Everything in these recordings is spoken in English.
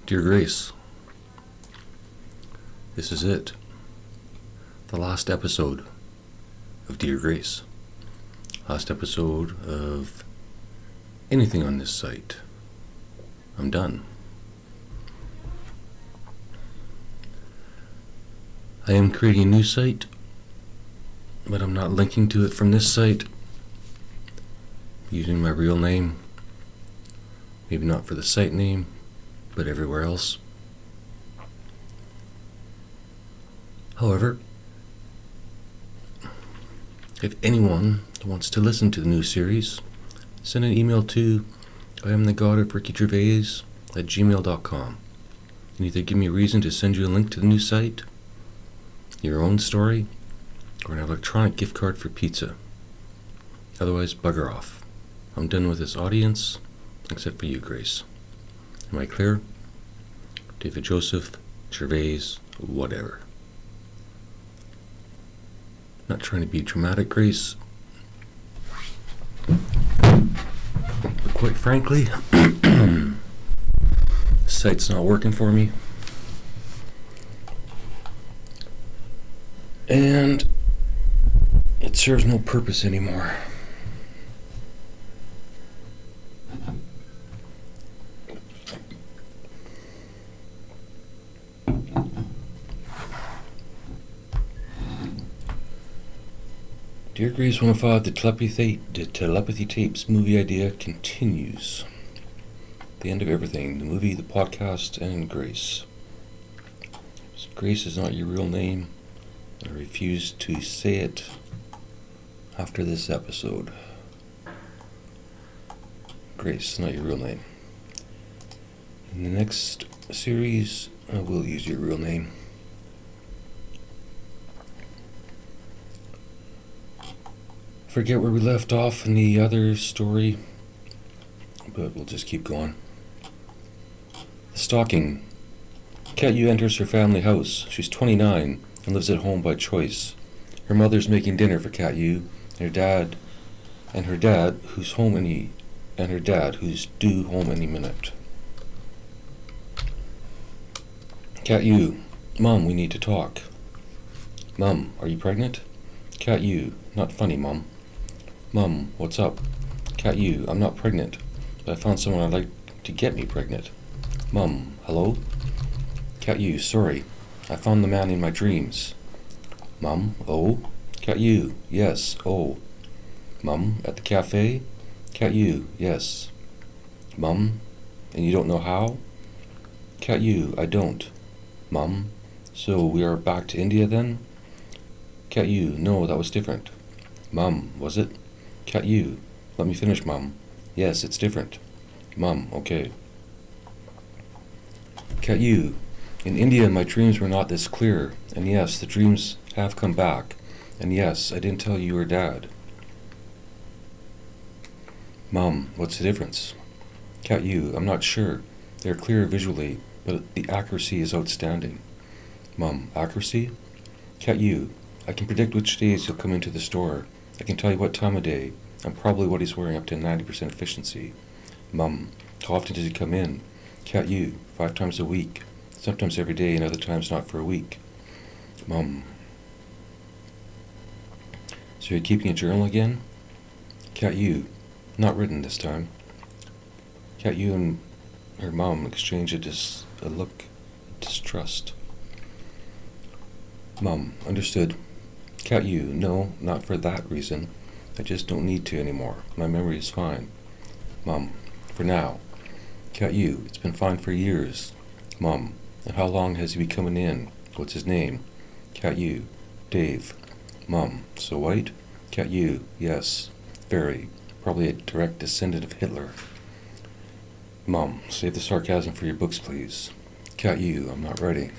Dear Grace, this is it. The last episode of Dear Grace. Last episode of anything on this site. I'm done. I am creating a new site, but I'm not linking to it from this site. Using my real name. Maybe not for the site name, but everywhere else. However, if anyone wants to listen to the new series, send an email to IamTheGod@gmail.com and either give me a reason to send you a link to the new site, your own story, or an electronic gift card for pizza. Otherwise, bugger off. I'm done with this audience, except for you, Grace. Am I clear? David Joseph, Gervais, whatever. Not trying to be dramatic, Grace. But quite frankly, the site's not working for me. And it serves no purpose anymore. Dear Grace 105, the Telepathy Tapes movie idea continues. The end of everything, the movie, the podcast, and Grace. So Grace is not your real name. I refuse to say it after this episode. Grace is not your real name. In the next series, I will use your real name. Forget where we left off in the other story, but we'll just keep going. Stalking. Cat Yu enters her family house. She's 29 and lives at home by choice. Her mother's making dinner for Cat Yu, and her dad, who's due home any minute. Cat Yu, Mom, we need to talk. Mom, are you pregnant? Cat Yu, not funny, Mom. Mom, what's up? Cat Yu, I'm not pregnant, but I found someone I'd like to get me pregnant. Mom, hello? Cat Yu, sorry, I found the man in my dreams. Mom, oh? Cat Yu, yes, oh. Mom, at the cafe? Cat Yu, yes. Mom, and you don't know how? Cat Yu, I don't. Mom, so we are back to India then? Cat Yu, no, that was different. Mom, was it? Cat Yu, let me finish, Mom. Yes, it's different. Mom, okay. Cat Yu, in India my dreams were not this clear, and yes, the dreams have come back, and yes, I didn't tell you were Dad. Mom, what's the difference? Cat Yu, I'm not sure. They're clear visually, but the accuracy is outstanding. Mom, accuracy? Cat Yu, I can predict which days he'll come into the store. I can tell you what time of day, and probably what he's wearing up to 90% efficiency. Mom, how often does he come in? Cat Yu, 5 times a week, sometimes every day and other times not for a week. Mom. So you're keeping a journal again? Cat Yu, not written this time. Cat Yu and her mom exchange a look of distrust. Mom, understood. Cat Yu, no, not for that reason. I just don't need to anymore. My memory is fine. Mom, for now. Cat Yu, it's been fine for years. Mom, and how long has he been coming in? What's his name? Cat Yu, Dave. Mom, so white? Cat Yu, yes, very. Probably a direct descendant of Hitler. Mom, save the sarcasm for your books, please. Cat Yu, I'm not ready.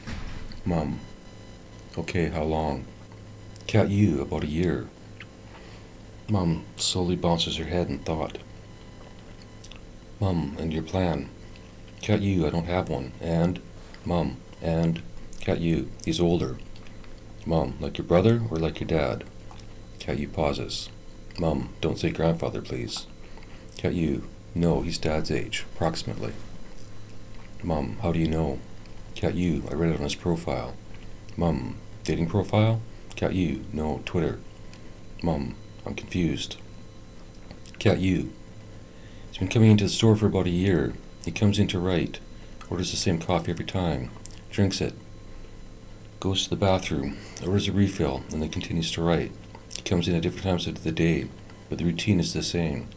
Mom, okay, how long? Cat Yu, about a year. Mom slowly bounces her head in thought. Mom, and your plan? Cat Yu, I don't have one. And? Mom, and? Cat Yu, he's older. Mom, like your brother or like your dad? Cat Yu pauses. Mom, don't say grandfather, please. Cat Yu, no, he's Dad's age, approximately. Mom, how do you know? Cat U, I read it on his profile. Mom, dating profile? Cat U, no, Twitter. Mom, I'm confused. Cat U, he's been coming into the store for about a year. He comes in to write, orders the same coffee every time, drinks it, goes to the bathroom, orders a refill, and then continues to write. He comes in at different times of the day, but the routine is the same.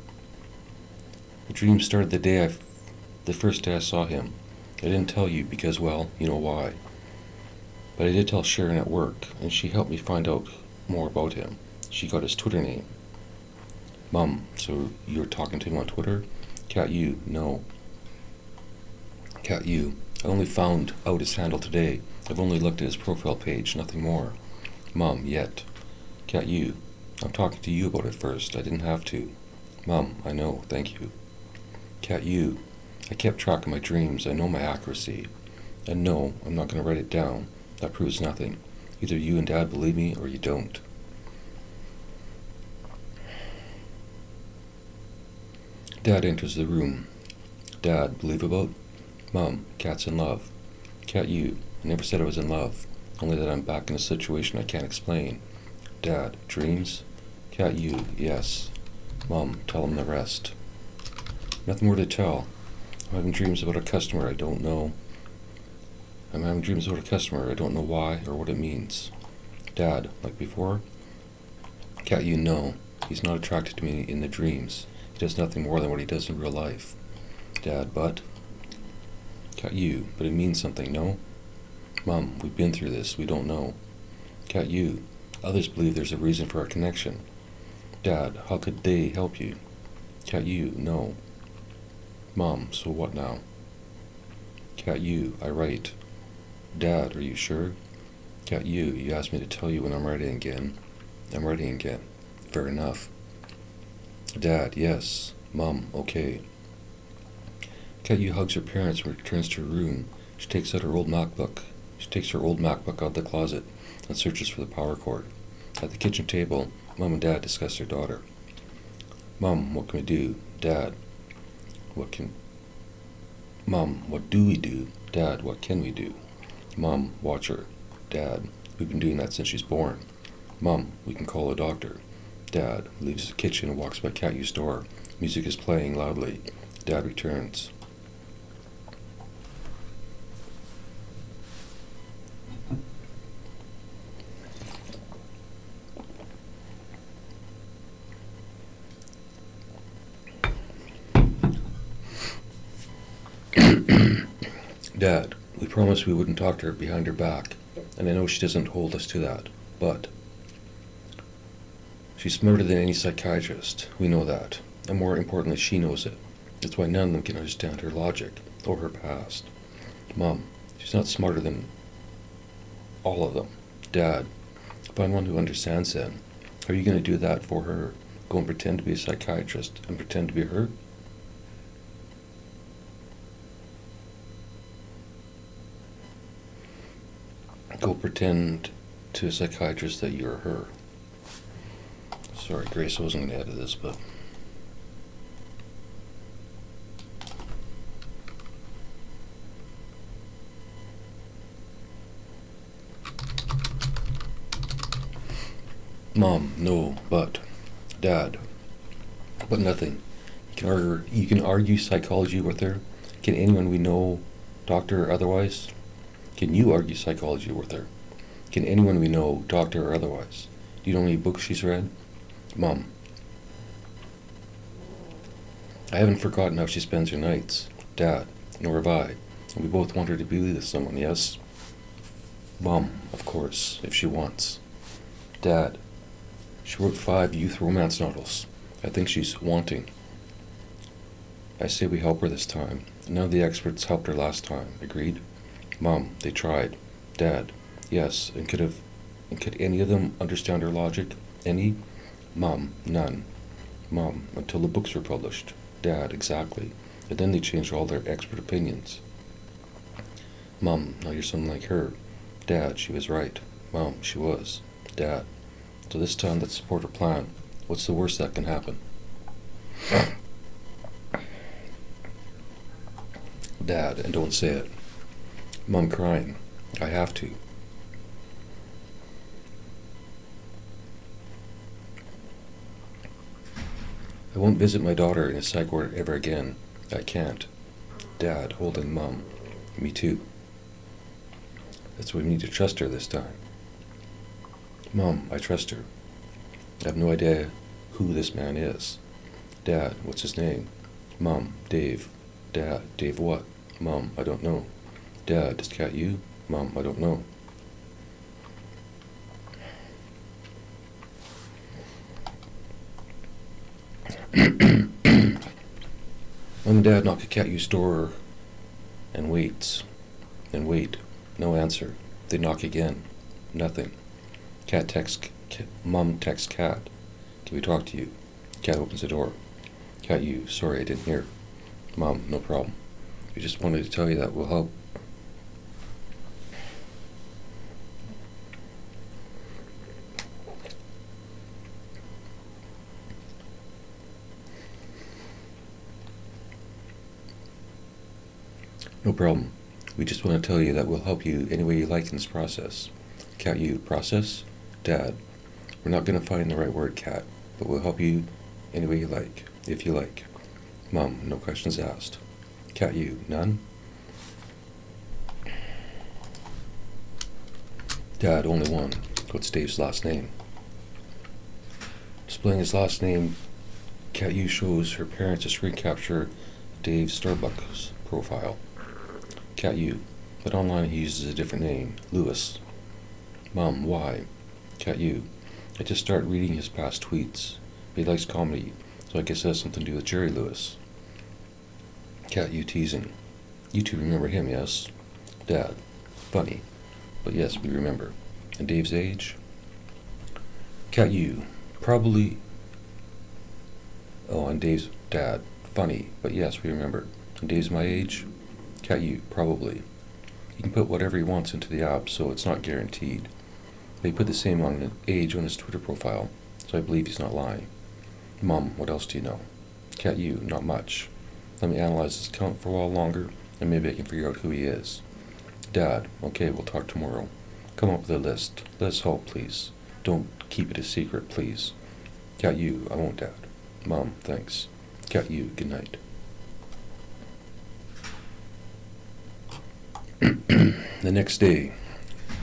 The dream started the first day I saw him. I didn't tell you because, well, you know why. But I did tell Sharon at work, and she helped me find out more about him. She got his Twitter name. Mom, so you were talking to him on Twitter? Cat U, no. Cat U, I only found out his handle today. I've only looked at his profile page, nothing more. Mom, yet. Cat U, I'm talking to you about it first. I didn't have to. Mom, I know, thank you. Cat U, I kept track of my dreams. I know my accuracy. And no, I'm not going to write it down. That proves nothing. Either you and Dad believe me or you don't. Dad enters the room. Dad, believe about? Mom, Cat's in love. Cat U, I never said I was in love. Only that I'm back in a situation I can't explain. Dad, dreams? Cat U, yes. Mom, tell him the rest. Nothing more to tell. I'm having dreams about a customer I don't know. I'm having dreams about a customer I don't know why or what it means. Dad, like before? Cat U, no. He's not attracted to me in the dreams. He does nothing more than what he does in real life. Dad, but? Cat U, but it means something, no? Mom, we've been through this. We don't know. Cat U, others believe there's a reason for our connection. Dad, how could they help you? Cat U, no. Mom, so what now? Cat U, I write. Dad, are you sure? Cat U, you asked me to tell you when I'm writing again. I'm writing again. Fair enough. Dad, yes. Mom, okay. Cat U hugs her parents when she returns to her room. She takes out her old MacBook. She takes her old MacBook out of the closet and searches for the power cord. At the kitchen table, Mom and Dad discuss their daughter. Mom, what can we do? Dad, Mom, what do we do? Dad, what can we do? Mom, watch her. Dad, we've been doing that since she's born. Mom, we can call a doctor. Dad leaves the kitchen and walks by Cat U's door. Music is playing loudly. Dad returns. Dad, we promised we wouldn't talk to her behind her back, and I know she doesn't hold us to that, but she's smarter than any psychiatrist. We know that, and more importantly, she knows it. That's why none of them can understand her logic or her past. Mom, she's not smarter than all of them. Dad, find one who understands then. Are you going to do that for her? Go and pretend to be a psychiatrist and pretend to be her? Go pretend to a psychiatrist that you're her. Sorry, Grace, I wasn't going to edit this, but... Mom, no, but... Dad, but nothing. You can argue psychology with her. Can anyone we know, doctor or otherwise? Can you argue psychology with her? Can anyone we know, doctor or otherwise? Do you know any books she's read? Mom, I haven't forgotten how she spends her nights. Dad, nor have I. And we both want her to be with someone, yes? Mom, of course, if she wants. Dad, she wrote 5 youth romance novels. I think she's wanting. I say we help her this time. None of the experts helped her last time. Agreed? Mom, they tried. Dad, yes, and could any of them understand her logic? Any? Mom, none. Mom, until the books were published. Dad, exactly. And then they changed all their expert opinions. Mom, now you're something like her. Dad, she was right. Mom, she was. Dad, so this time let's support her plan. What's the worst that can Dad, and don't say it. Mom crying. I have to. I won't visit my daughter in a psych ward ever again. I can't. Dad, holding Mom. Me too. That's why we need to trust her this time. Mom, I trust her. I have no idea who this man is. Dad, what's his name? Mom, Dave. Dad, Dave what? Mom, I don't know. Dad, is Cat you? Mom, I don't know. Mom and Dad knock at Cat U's door and waits. And wait. No answer. They knock again. Nothing. Mom texts Cat. Can we talk to you? Cat opens the door. Cat U, sorry I didn't hear. Mom, no problem. We just wanted to tell you that we'll help. No problem. We just want to tell you that we'll help you any way you like in this process. Cat U, process? Dad, we're not going to find the right word, Cat, but we'll help you any way you like, if you like. Mom, no questions asked. Cat U, none? Dad, only one. What's Dave's last name? Displaying his last name, Cat U shows her parents a screen capture of Dave's Starbucks profile. Cat U, but online he uses a different name, Lewis. Mom, why? Cat U, I just started reading his past tweets. He likes comedy, so I guess it has something to do with Jerry Lewis. Cat U teasing. You two remember him, yes? Dad, funny, but yes, we remember. And Dave's age? Cat U, probably. Oh, and Dave's dad, funny, but yes, we remember. And Dave's my age? Cat U, probably. He can put whatever he wants into the app, so it's not guaranteed. But he put the same age on his Twitter profile, so I believe he's not lying. Mom, what else do you know? Cat U, not much. Let me analyze his account for a while longer, and maybe I can figure out who he is. Dad, okay, we'll talk tomorrow. Come up with a list. Let us help, please. Don't keep it a secret, please. Cat U, I won't, Dad. Mom, thanks. Cat U, good night. The next day,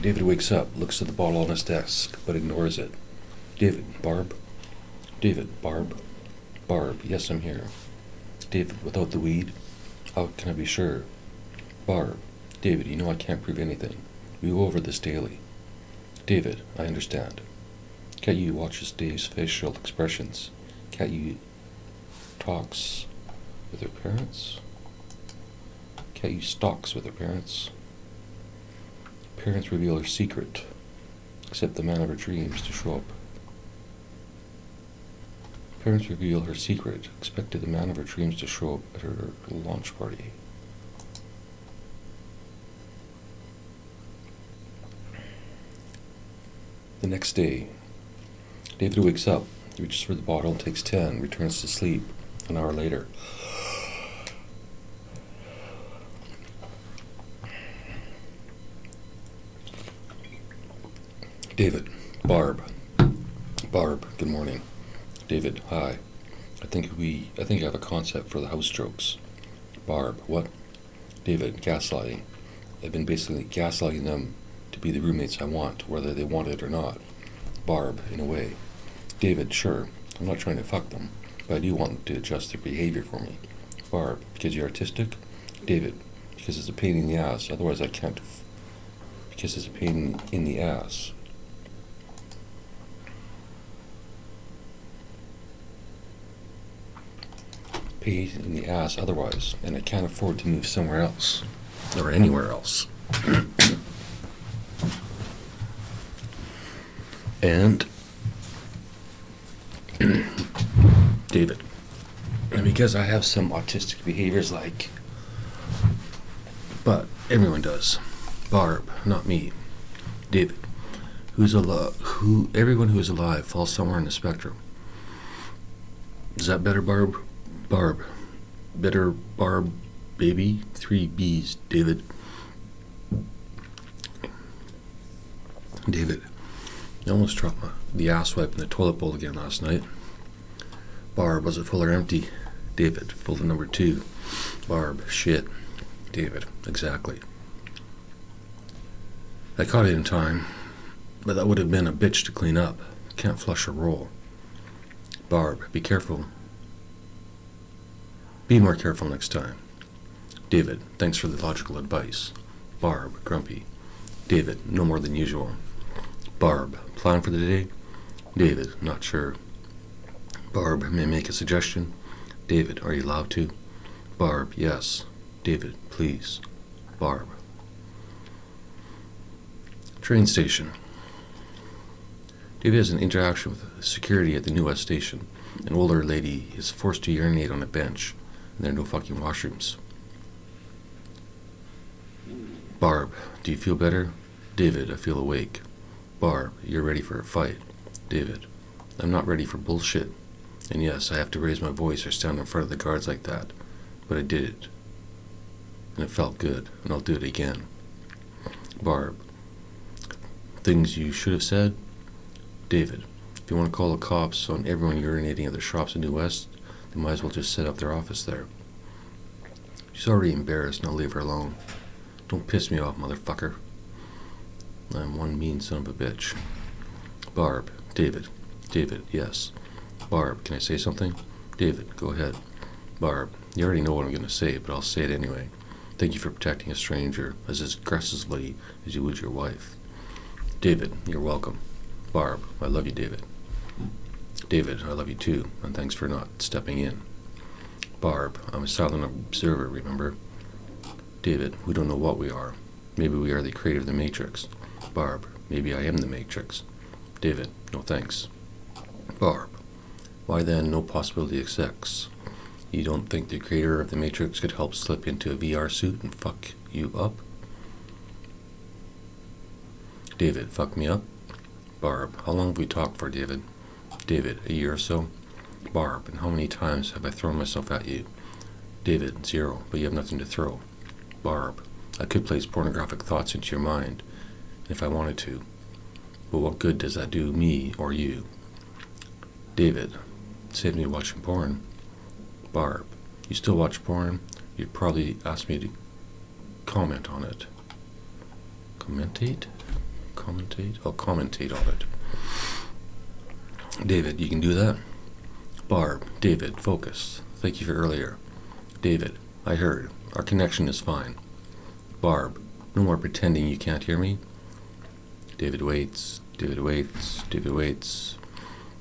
David wakes up, looks at the bottle on his desk, but ignores it. David, Barb? David, Barb? Barb, yes, I'm here. David, without the weed? How can I be sure? Barb, David, you know I can't prove anything. We go over this daily. David, I understand. Cat U watches Dave's facial expressions. Cat U talks with her parents? Cat U stalks with her parents. Parents reveal her secret, except the man of her dreams to show up. Parents reveal her secret, expected the man of her dreams to show up at her launch party. The next day, David wakes up, reaches for the bottle, takes 10, returns to sleep. An hour later. David, Barb. Barb, good morning. David, hi. I think I have a concept for the house jokes. Barb, what? David, gaslighting. I've been basically gaslighting them to be the roommates I want, whether they want it or not. Barb, in a way. David, sure. I'm not trying to fuck them, but I do want them to adjust their behavior for me. Barb, because you're artistic? David, because it's a pain in the ass, otherwise I can't. Because it's a pain in the ass. Pain in the ass otherwise, and I can't afford to move somewhere else. Or anywhere else. And David, and because I have some autistic behaviors but everyone does. Barb, not me. David, everyone who is alive falls somewhere in the spectrum. Is that better, Barb? Barb, better, Barb, baby. 3 B's, David. David, I almost dropped the ass wipe in the toilet bowl again last night. Barb, was it full or empty? David, full to number 2. Barb, shit. David, exactly. I caught it in time, but that would have been a bitch to clean up. Can't flush a roll. Barb, be careful. Be more careful next time. David, thanks for the logical advice. Barb, grumpy. David, no more than usual. Barb, plan for the day? David, not sure. Barb, may I make a suggestion? David, are you allowed to? Barb, yes. David, please. Barb. Train station. David has an interaction with security at the New West station. An older lady is forced to urinate on a bench, and there are no fucking washrooms. Barb, do you feel better? David, I feel awake. Barb, you're ready for a fight. David, I'm not ready for bullshit. And yes, I have to raise my voice or stand in front of the guards like that. But I did it. And it felt good, and I'll do it again. Barb, things you should have said? David, if you want to call the cops on everyone urinating at their shops in New West, they might as well just set up their office there. She's already embarrassed, and I'll leave her alone. Don't piss me off, motherfucker. I'm one mean son of a bitch. Barb, David. David, yes. Barb, can I say something? David, go ahead. Barb, you already know what I'm going to say, but I'll say it anyway. Thank you for protecting a stranger as aggressively as you would your wife. David, you're welcome. Barb, I love you, David. David, I love you too, and thanks for not stepping in. Barb, I'm a silent observer, remember? David, we don't know what we are. Maybe we are the creator of the Matrix. Barb, maybe I am the Matrix. David, no thanks. Barb, why then no possibility of sex? You don't think the creator of the Matrix could help slip into a VR suit and fuck you up? David, fuck me up? Barb, how long have we talked for, David? David, a year or so? Barb, and how many times have I thrown myself at you? David, 0, but you have nothing to throw. Barb, I could place pornographic thoughts into your mind, if I wanted to. But what good does that do me or you? David, save me watching porn. Barb, you still watch porn? You'd probably ask me to comment on it. Commentate? Commentate? Oh, commentate on it. David, you can do that? Barb, David, focus. Thank you for earlier. David, I heard. Our connection is fine. Barb, no more pretending you can't hear me. David waits. David waits. David waits.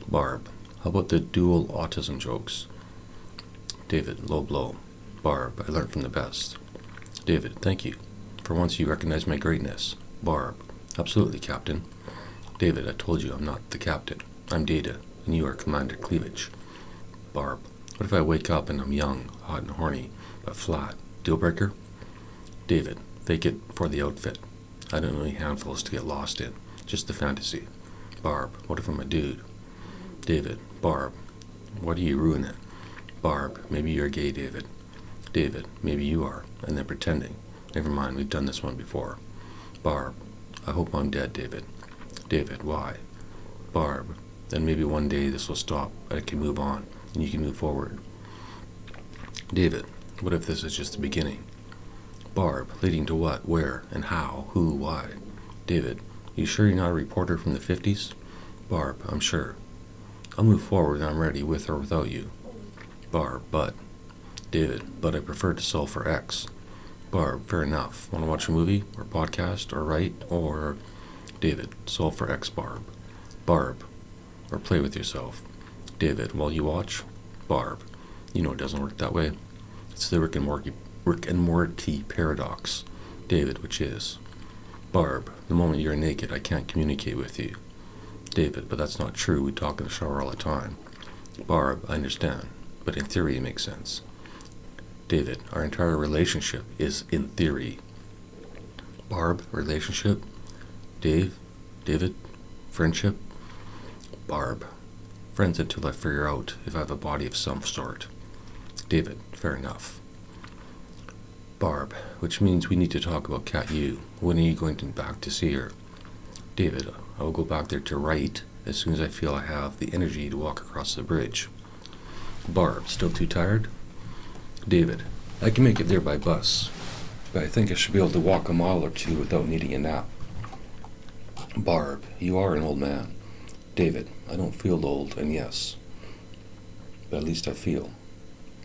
Barb, how about the dual autism jokes? David, low blow. Barb, I learned from the best. David, thank you. For once you recognize my greatness. Barb, absolutely, Captain. David, I told you I'm not the captain. I'm Data, and you are Commander Cleavage. Barb, what if I wake up and I'm young, hot and horny, but flat? Deal breaker? David, fake it for the outfit. I don't know any handfuls to get lost in. Just the fantasy. Barb, what if I'm a dude? David, Barb, why do you ruin it? Barb, maybe you're gay, David. David, maybe you are, and then pretending. Never mind, we've done this one before. Barb, I hope I'm dead, David. David, why? Barb, then maybe one day this will stop, and I can move on, and you can move forward. David, what if this is just the beginning? Barb, leading to what, where, and how, who, why? David, you sure you're not a reporter from the 50s? Barb, I'm sure. I'll move forward and I'm ready with or without you. Barb, but. David, but I prefer to solve for X. Barb, fair enough. Want to watch a movie, or podcast, or write, or... David, solve for X, Barb. Barb, or play with yourself. David, while you watch? Barb, you know it doesn't work that way. It's the Rick and Morty paradox. David, which is? Barb, the moment you're naked, I can't communicate with you. David, but that's not true. We talk in the shower all the time. Barb, I understand, but in theory it makes sense. David, our entire relationship is in theory. Barb, relationship? Dave? David? Friendship? Barb, friends until I figure out if I have a body of some sort. David, fair enough. Barb, which means we need to talk about Cat U. When are you going back to see her? David, I will go back there to write as soon as I feel I have the energy to walk across the bridge. Barb, still too tired? David, I can make it there by bus, but I think I should be able to walk a mile or two without needing a nap. Barb, you are an old man. David, I don't feel old, and yes, but at least I feel.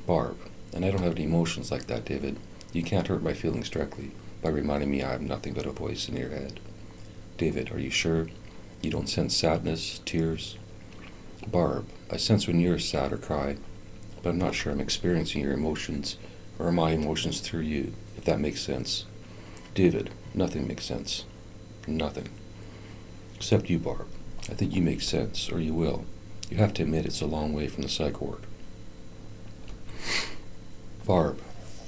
Barb, and I don't have any emotions like that, David. You can't hurt my feelings directly by reminding me I am nothing but a voice in your head. David, are you sure? You don't sense sadness, tears? Barb, I sense when you're sad or cry, but I'm not sure I'm experiencing your emotions or my emotions through you, if that makes sense. David, nothing makes sense. Nothing. Except you, Barb. I think you make sense, or you will. You have to admit it's a long way from the psych ward. Barb,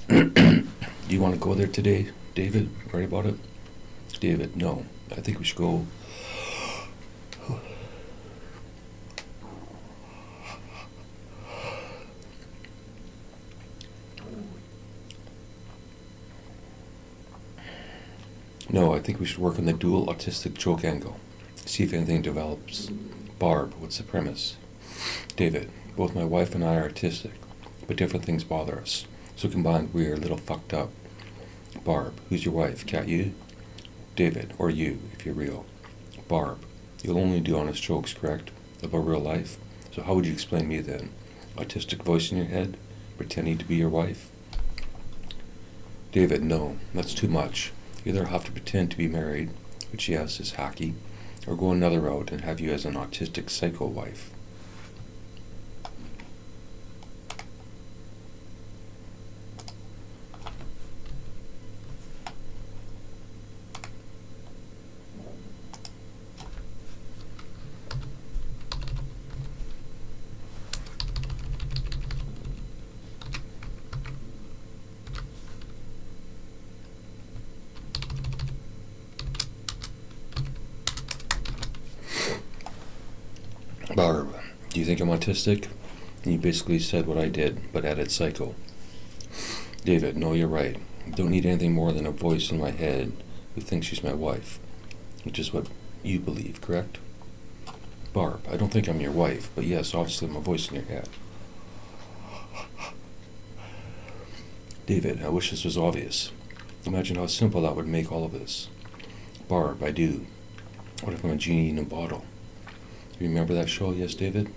do you want to go there today, David? Worry about it? David, no. I think we should go. No, I think we should work on the dual autistic choke angle. See if anything develops. Barb, what's the premise? David, both my wife and I are autistic, but different things bother us. So combined, we are a little fucked up. Barb, who's your wife? Cat you? David, or you, if you're real. Barb, you'll only do honest jokes, correct? About real life? So how would you explain me then? Autistic voice in your head? Pretending to be your wife? David, no, that's too much. Either I'll have to pretend to be married, which yes, is hacky, or go another route and have you as an autistic psycho wife. Barb, do you think I'm autistic? And you basically said what I did, but added psycho. David, no, you're right. I don't need anything more than a voice in my head who thinks she's my wife, which is what you believe, correct? Barb, I don't think I'm your wife, but yes, obviously I'm a voice in your head. David, I wish this was obvious. Imagine how simple that would make all of this. Barb, I do. What if I'm a genie in a bottle? You remember that show, yes, David?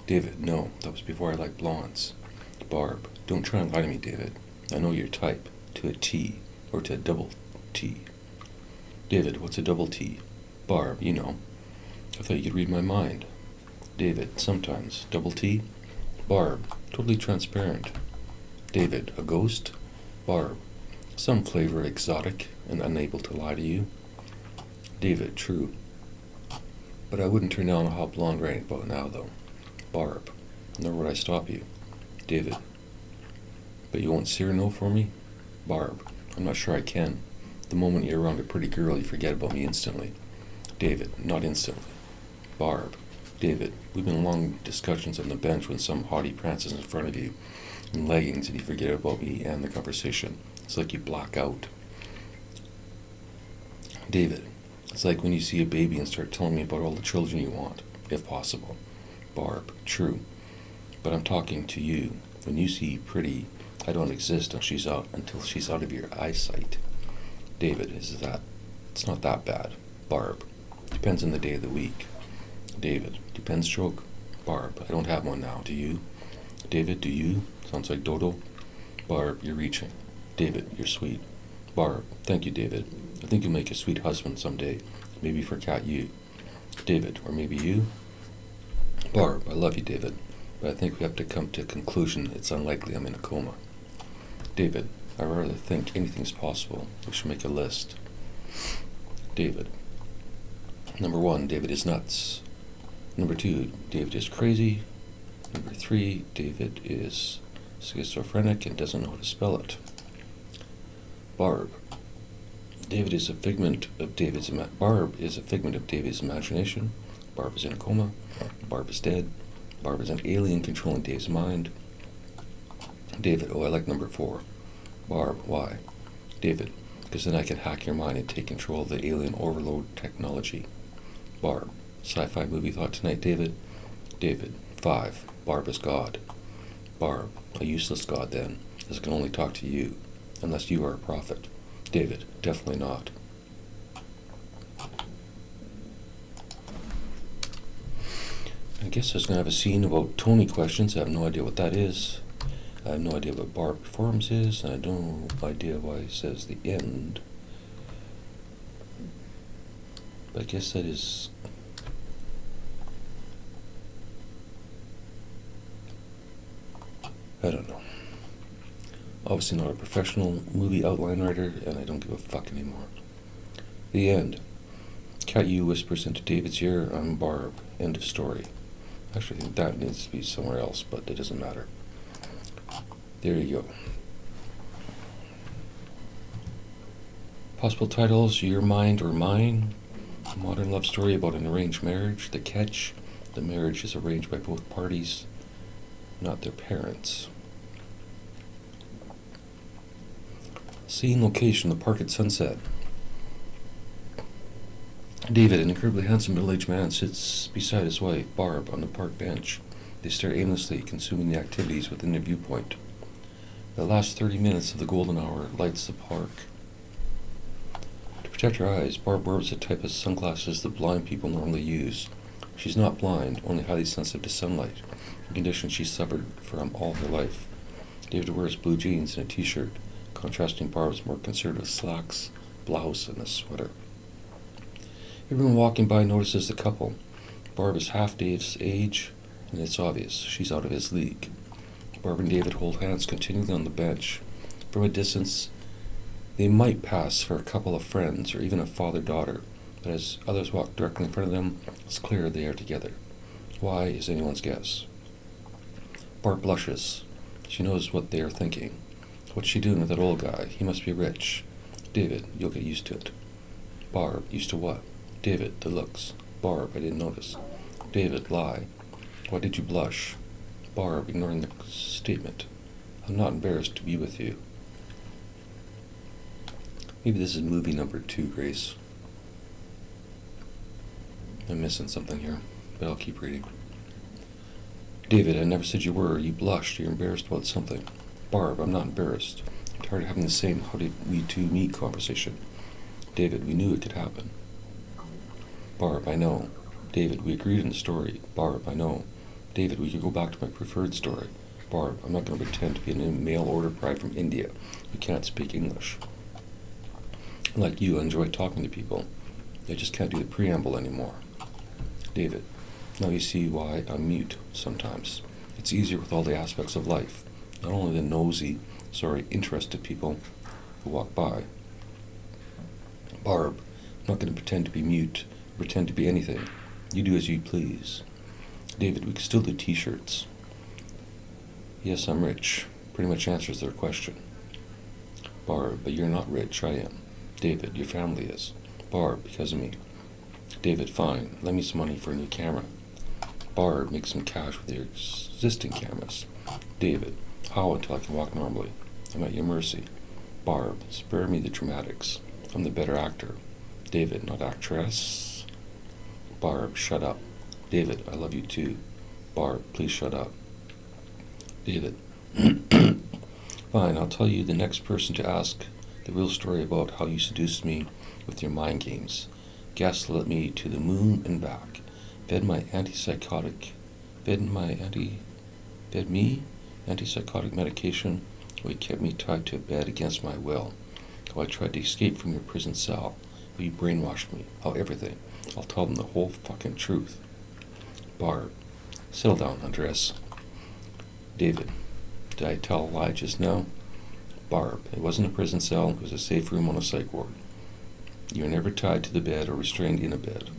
David, no, that was before I liked blondes. Barb, don't try and lie to me, David. I know your type, to a T, or to a double T. David, what's a double T? Barb, you know. I thought you could read my mind. David, sometimes. Double T? Barb, totally transparent. David, a ghost? Barb, some flavor exotic and unable to lie to you. David, true. But I wouldn't turn down a hot blonde right about now, though. Barb, nor would I stop you. David, but you won't Cyrano for me? Barb, I'm not sure I can. The moment you're around a pretty girl, you forget about me instantly. David, not instantly. Barb, David, we've been in long discussions on the bench when some hottie prances in front of you in leggings and you forget about me and the conversation. It's like you black out. David, it's like when you see a baby and start telling me about all the children you want, if possible. Barb, true. But I'm talking to you. When you see pretty, I don't exist until she's out of your eyesight. David, it's not that bad. Barb, depends on the day of the week. David, depends stroke. Barb, I don't have one now, do you? David, do you? Sounds like Dodo. Barb, you're reaching. David, you're sweet. Barb, thank you, David. I think you'll make a sweet husband someday. Maybe for Cat you. David, or maybe you? Barb, I love you, David, but I think we have to come to a conclusion it's unlikely I'm in a coma. David, I rather think anything's possible. We should make a list. David. Number 1, David is nuts. Number 2, David is crazy. Number 3, David is schizophrenic and doesn't know how to spell it. Barb. Barb is a figment of David's imagination. Barb is in a coma. Barb is dead. Barb is an alien controlling Dave's mind. David, oh, I like number 4. Barb, why? David, because then I can hack your mind and take control of the alien overload technology. Barb, sci-fi movie thought tonight, David? David, 5. Barb is God. Barb, a useless God then, as it can only talk to you, unless you are a prophet. David, definitely not. I guess I was going to have a scene about Tony questions. I have no idea what that is. I have no idea what Barb Performs is, and I don't have no idea why it says the end. But I guess that is... I don't know. Obviously not a professional movie outline writer, and I don't give a fuck anymore. The end. Cat U whispers into David's ear, I'm Barb. End of story. Actually, I think that needs to be somewhere else, but it doesn't matter. There you go. Possible titles, Your Mind or Mine. A modern love story about an arranged marriage. The catch, the marriage is arranged by both parties, not their parents. Scene, location, the park at sunset. David, an incredibly handsome middle-aged man, sits beside his wife, Barb, on the park bench. They stare aimlessly, consuming the activities within their viewpoint. The last 30 minutes of the golden hour lights the park. To protect her eyes, Barb wears the type of sunglasses that blind people normally use. She's not blind, only highly sensitive to sunlight, a condition she suffered from all her life. David wears blue jeans and a t-shirt, contrasting Barb's more conservative slacks, blouse, and a sweater. Everyone walking by notices the couple. Barb is half Dave's age, and it's obvious she's out of his league. Barb and David hold hands continually on the bench. From a distance, they might pass for a couple of friends or even a father-daughter, but as others walk directly in front of them, it's clear they are together. Why is anyone's guess? Barb blushes. She knows what they are thinking. What's she doing with that old guy? He must be rich. David, you'll get used to it. Barb, used to what? David, the looks. Barb, I didn't notice. David, lie. Why did you blush? Barb, ignoring the statement. I'm not embarrassed to be with you. Maybe this is movie number 2, Grace. I'm missing something here, but I'll keep reading. David, I never said you were. You blushed. You're embarrassed about something. Barb, I'm not embarrassed. I'm tired of having the same how did we two meet conversation. David, we knew it could happen. Barb, I know. David, we agreed on the story. Barb, I know. David, we could go back to my preferred story. Barb, I'm not going to pretend to be a mail order bride from India who can't speak English. Like you, I enjoy talking to people. I just can't do the preamble anymore. David, now you see why I'm mute sometimes. It's easier with all the aspects of life, not only the interested people who walk by. Barb, I'm not going to pretend to be mute, pretend to be anything. You do as you please. David, we can still do t-shirts. Yes, I'm rich. Pretty much answers their question. Barb, but you're not rich, I am. David, your family is. Barb, because of me. David, fine. Lend me some money for a new camera. Barb, make some cash with your existing cameras. David, how until I can walk normally? I'm at your mercy. Barb, spare me the dramatics. I'm the better actor. David, not actress. Barb, shut up. David, I love you too. Barb, please shut up. David, fine, I'll tell you the next person to ask the real story about how you seduced me with your mind games. Gaslit me to the moon and back. Fed me antipsychotic medication, or you kept me tied to a bed against my will. How I tried to escape from your prison cell, how you brainwashed me, how everything. I'll tell them the whole fucking truth. Barb, settle down, Andres. David, did I tell a lie just now? Barb, it wasn't a prison cell, it was a safe room on a psych ward. You were never tied to the bed or restrained in a bed.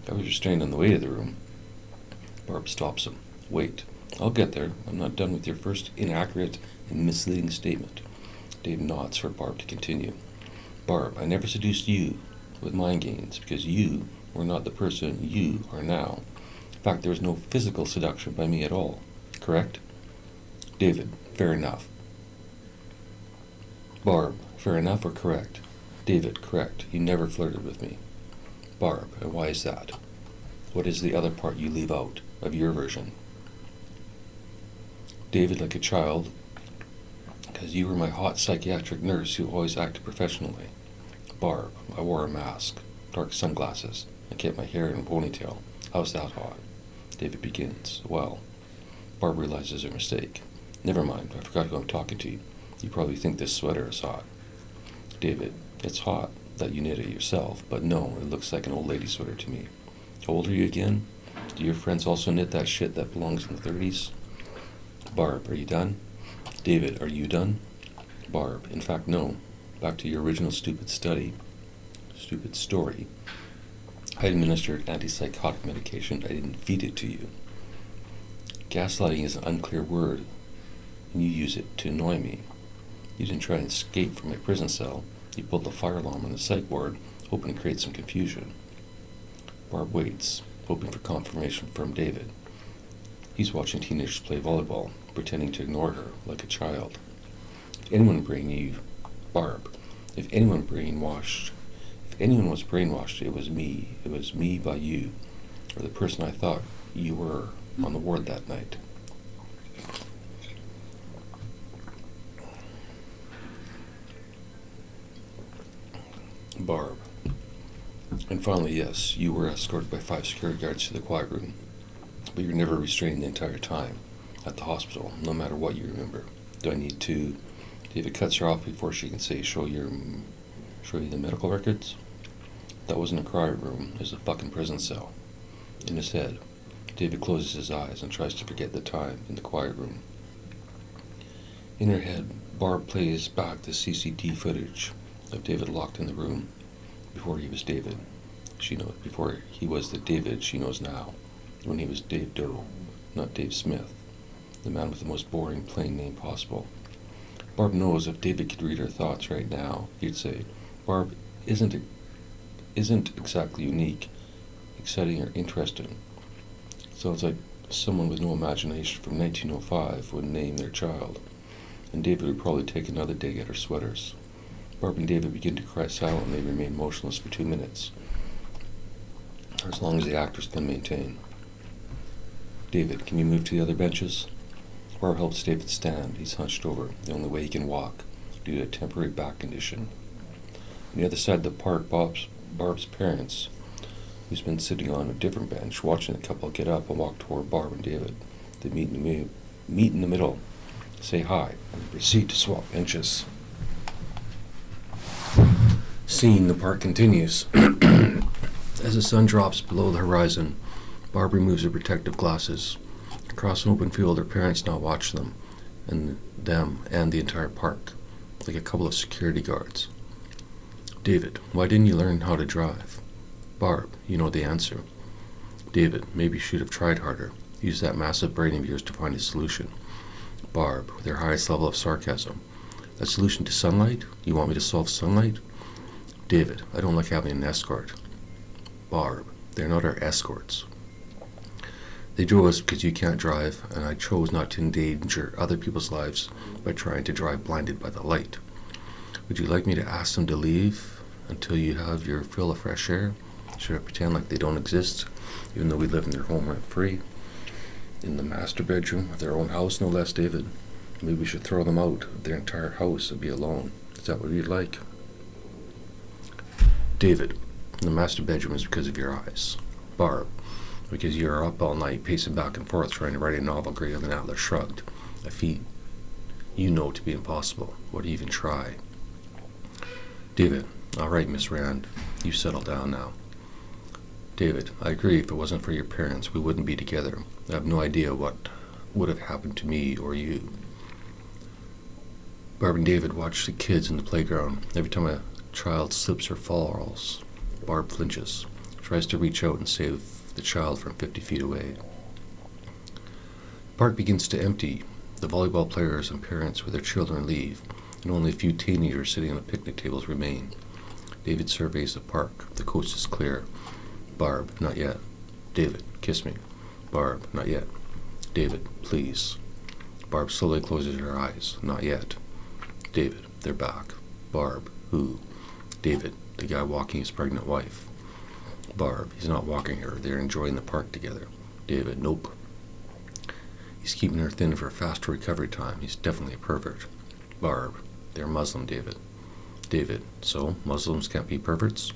I was restrained on the way to the room. Barb stops him. Wait, I'll get there. I'm not done with your first inaccurate and misleading statement. Dave nods for Barb to continue. Barb, I never seduced you with mind games because you were not the person you are now. In fact, there was no physical seduction by me at all. Correct? David, fair enough. Barb, fair enough or correct? David, correct. You never flirted with me. Barb, and why is that? What is the other part you leave out of your version? David, like a child, because you were my hot psychiatric nurse who always acted professionally. Barb, I wore a mask, dark sunglasses, and kept my hair in a ponytail. How's that hot? David begins. Well, Barb realizes her mistake. Never mind, I forgot who I'm talking to. You probably think this sweater is hot. David, it's hot that you knit it yourself, but no, it looks like an old lady sweater to me. How old are you again? Do your friends also knit that shit that belongs in the 30s? Barb, are you done? David, are you done? Barb, in fact, no. Back to your original stupid story. I administered antipsychotic medication. I didn't feed it to you. Gaslighting is an unclear word, and you use it to annoy me. You didn't try and escape from my prison cell. You pulled the fire alarm on the psych ward, hoping to create some confusion. Barb waits, hoping for confirmation from David. He's watching teenagers play volleyball, pretending to ignore her like a child. If anyone was brainwashed, it was me. It was me by you, or the person I thought you were on the ward that night. Barb. And finally, yes, you were escorted by 5 security guards to the quiet room, but you were never restrained the entire time at the hospital, no matter what you remember. Do I need to? David cuts her off before she can say, show you the medical records? That wasn't a quiet room, it was a fucking prison cell. In his head, David closes his eyes and tries to forget the time in the quiet room. In her head, Barb plays back the CCTV footage of David locked in the room before he was David. Before he was the David she knows now, when he was Dave Doe, not Dave Smith, the man with the most boring plain name possible. Barb knows if David could read her thoughts right now, he'd say, Barb isn't exactly unique, exciting, or interesting. Sounds like someone with no imagination from 1905 would name their child, and David would probably take another dig at her sweaters. Barb and David begin to cry silently and remain motionless for 2 minutes, or as long as the actors can maintain. David, can you move to the other benches? Barb helps David stand. He's hunched over, the only way he can walk, due to a temporary back condition. On the other side of the park, Barb's parents, who's been sitting on a different bench, watching the couple get up and walk toward Barb and David. They meet in the middle, say hi, and proceed to swap benches. Scene, the park continues. As the sun drops below the horizon, Barb removes her protective glasses. Across an open field, her parents now watch them and the entire park, like a couple of security guards. David, why didn't you learn how to drive? Barb, you know the answer. David, maybe you should have tried harder. Use that massive brain of yours to find a solution. Barb, with her highest level of sarcasm. A solution to sunlight? You want me to solve sunlight? David, I don't like having an escort. Barb, they're not our escorts. They drove us because you can't drive, and I chose not to endanger other people's lives by trying to drive blinded by the light. Would you like me to ask them to leave until you have your fill of fresh air? Should I pretend like they don't exist, even though we live in their home rent-free? In the master bedroom of their own house, no less, David. Maybe we should throw them out of their entire house and be alone. Is that what you'd like? David, the master bedroom is because of your eyes. Barb, because you're up all night pacing back and forth trying to write a novel greater than Atlas Shrugged, a feat you know to be impossible. Why do you even try? David, all right, Miss Rand, you settle down now. David, I agree. If it wasn't for your parents, we wouldn't be together. I have no idea what would have happened to me or you. Barb and David watch the kids in the playground. Every time a child slips or falls, Barb flinches, tries to reach out and save the child from 50 feet away. The park begins to empty. The volleyball players and parents with their children leave, and only a few teenagers sitting on the picnic tables remain. David surveys the park. The coast is clear. Barb, not yet. David, kiss me. Barb, not yet. David, please. Barb slowly closes her eyes. Not yet. David, they're back. Barb, who? David, the guy walking his pregnant wife. Barb, he's not walking her. They're enjoying the park together. David, nope. He's keeping her thin for faster recovery time. He's definitely a pervert. Barb, they're Muslim, David. David, so Muslims can't be perverts?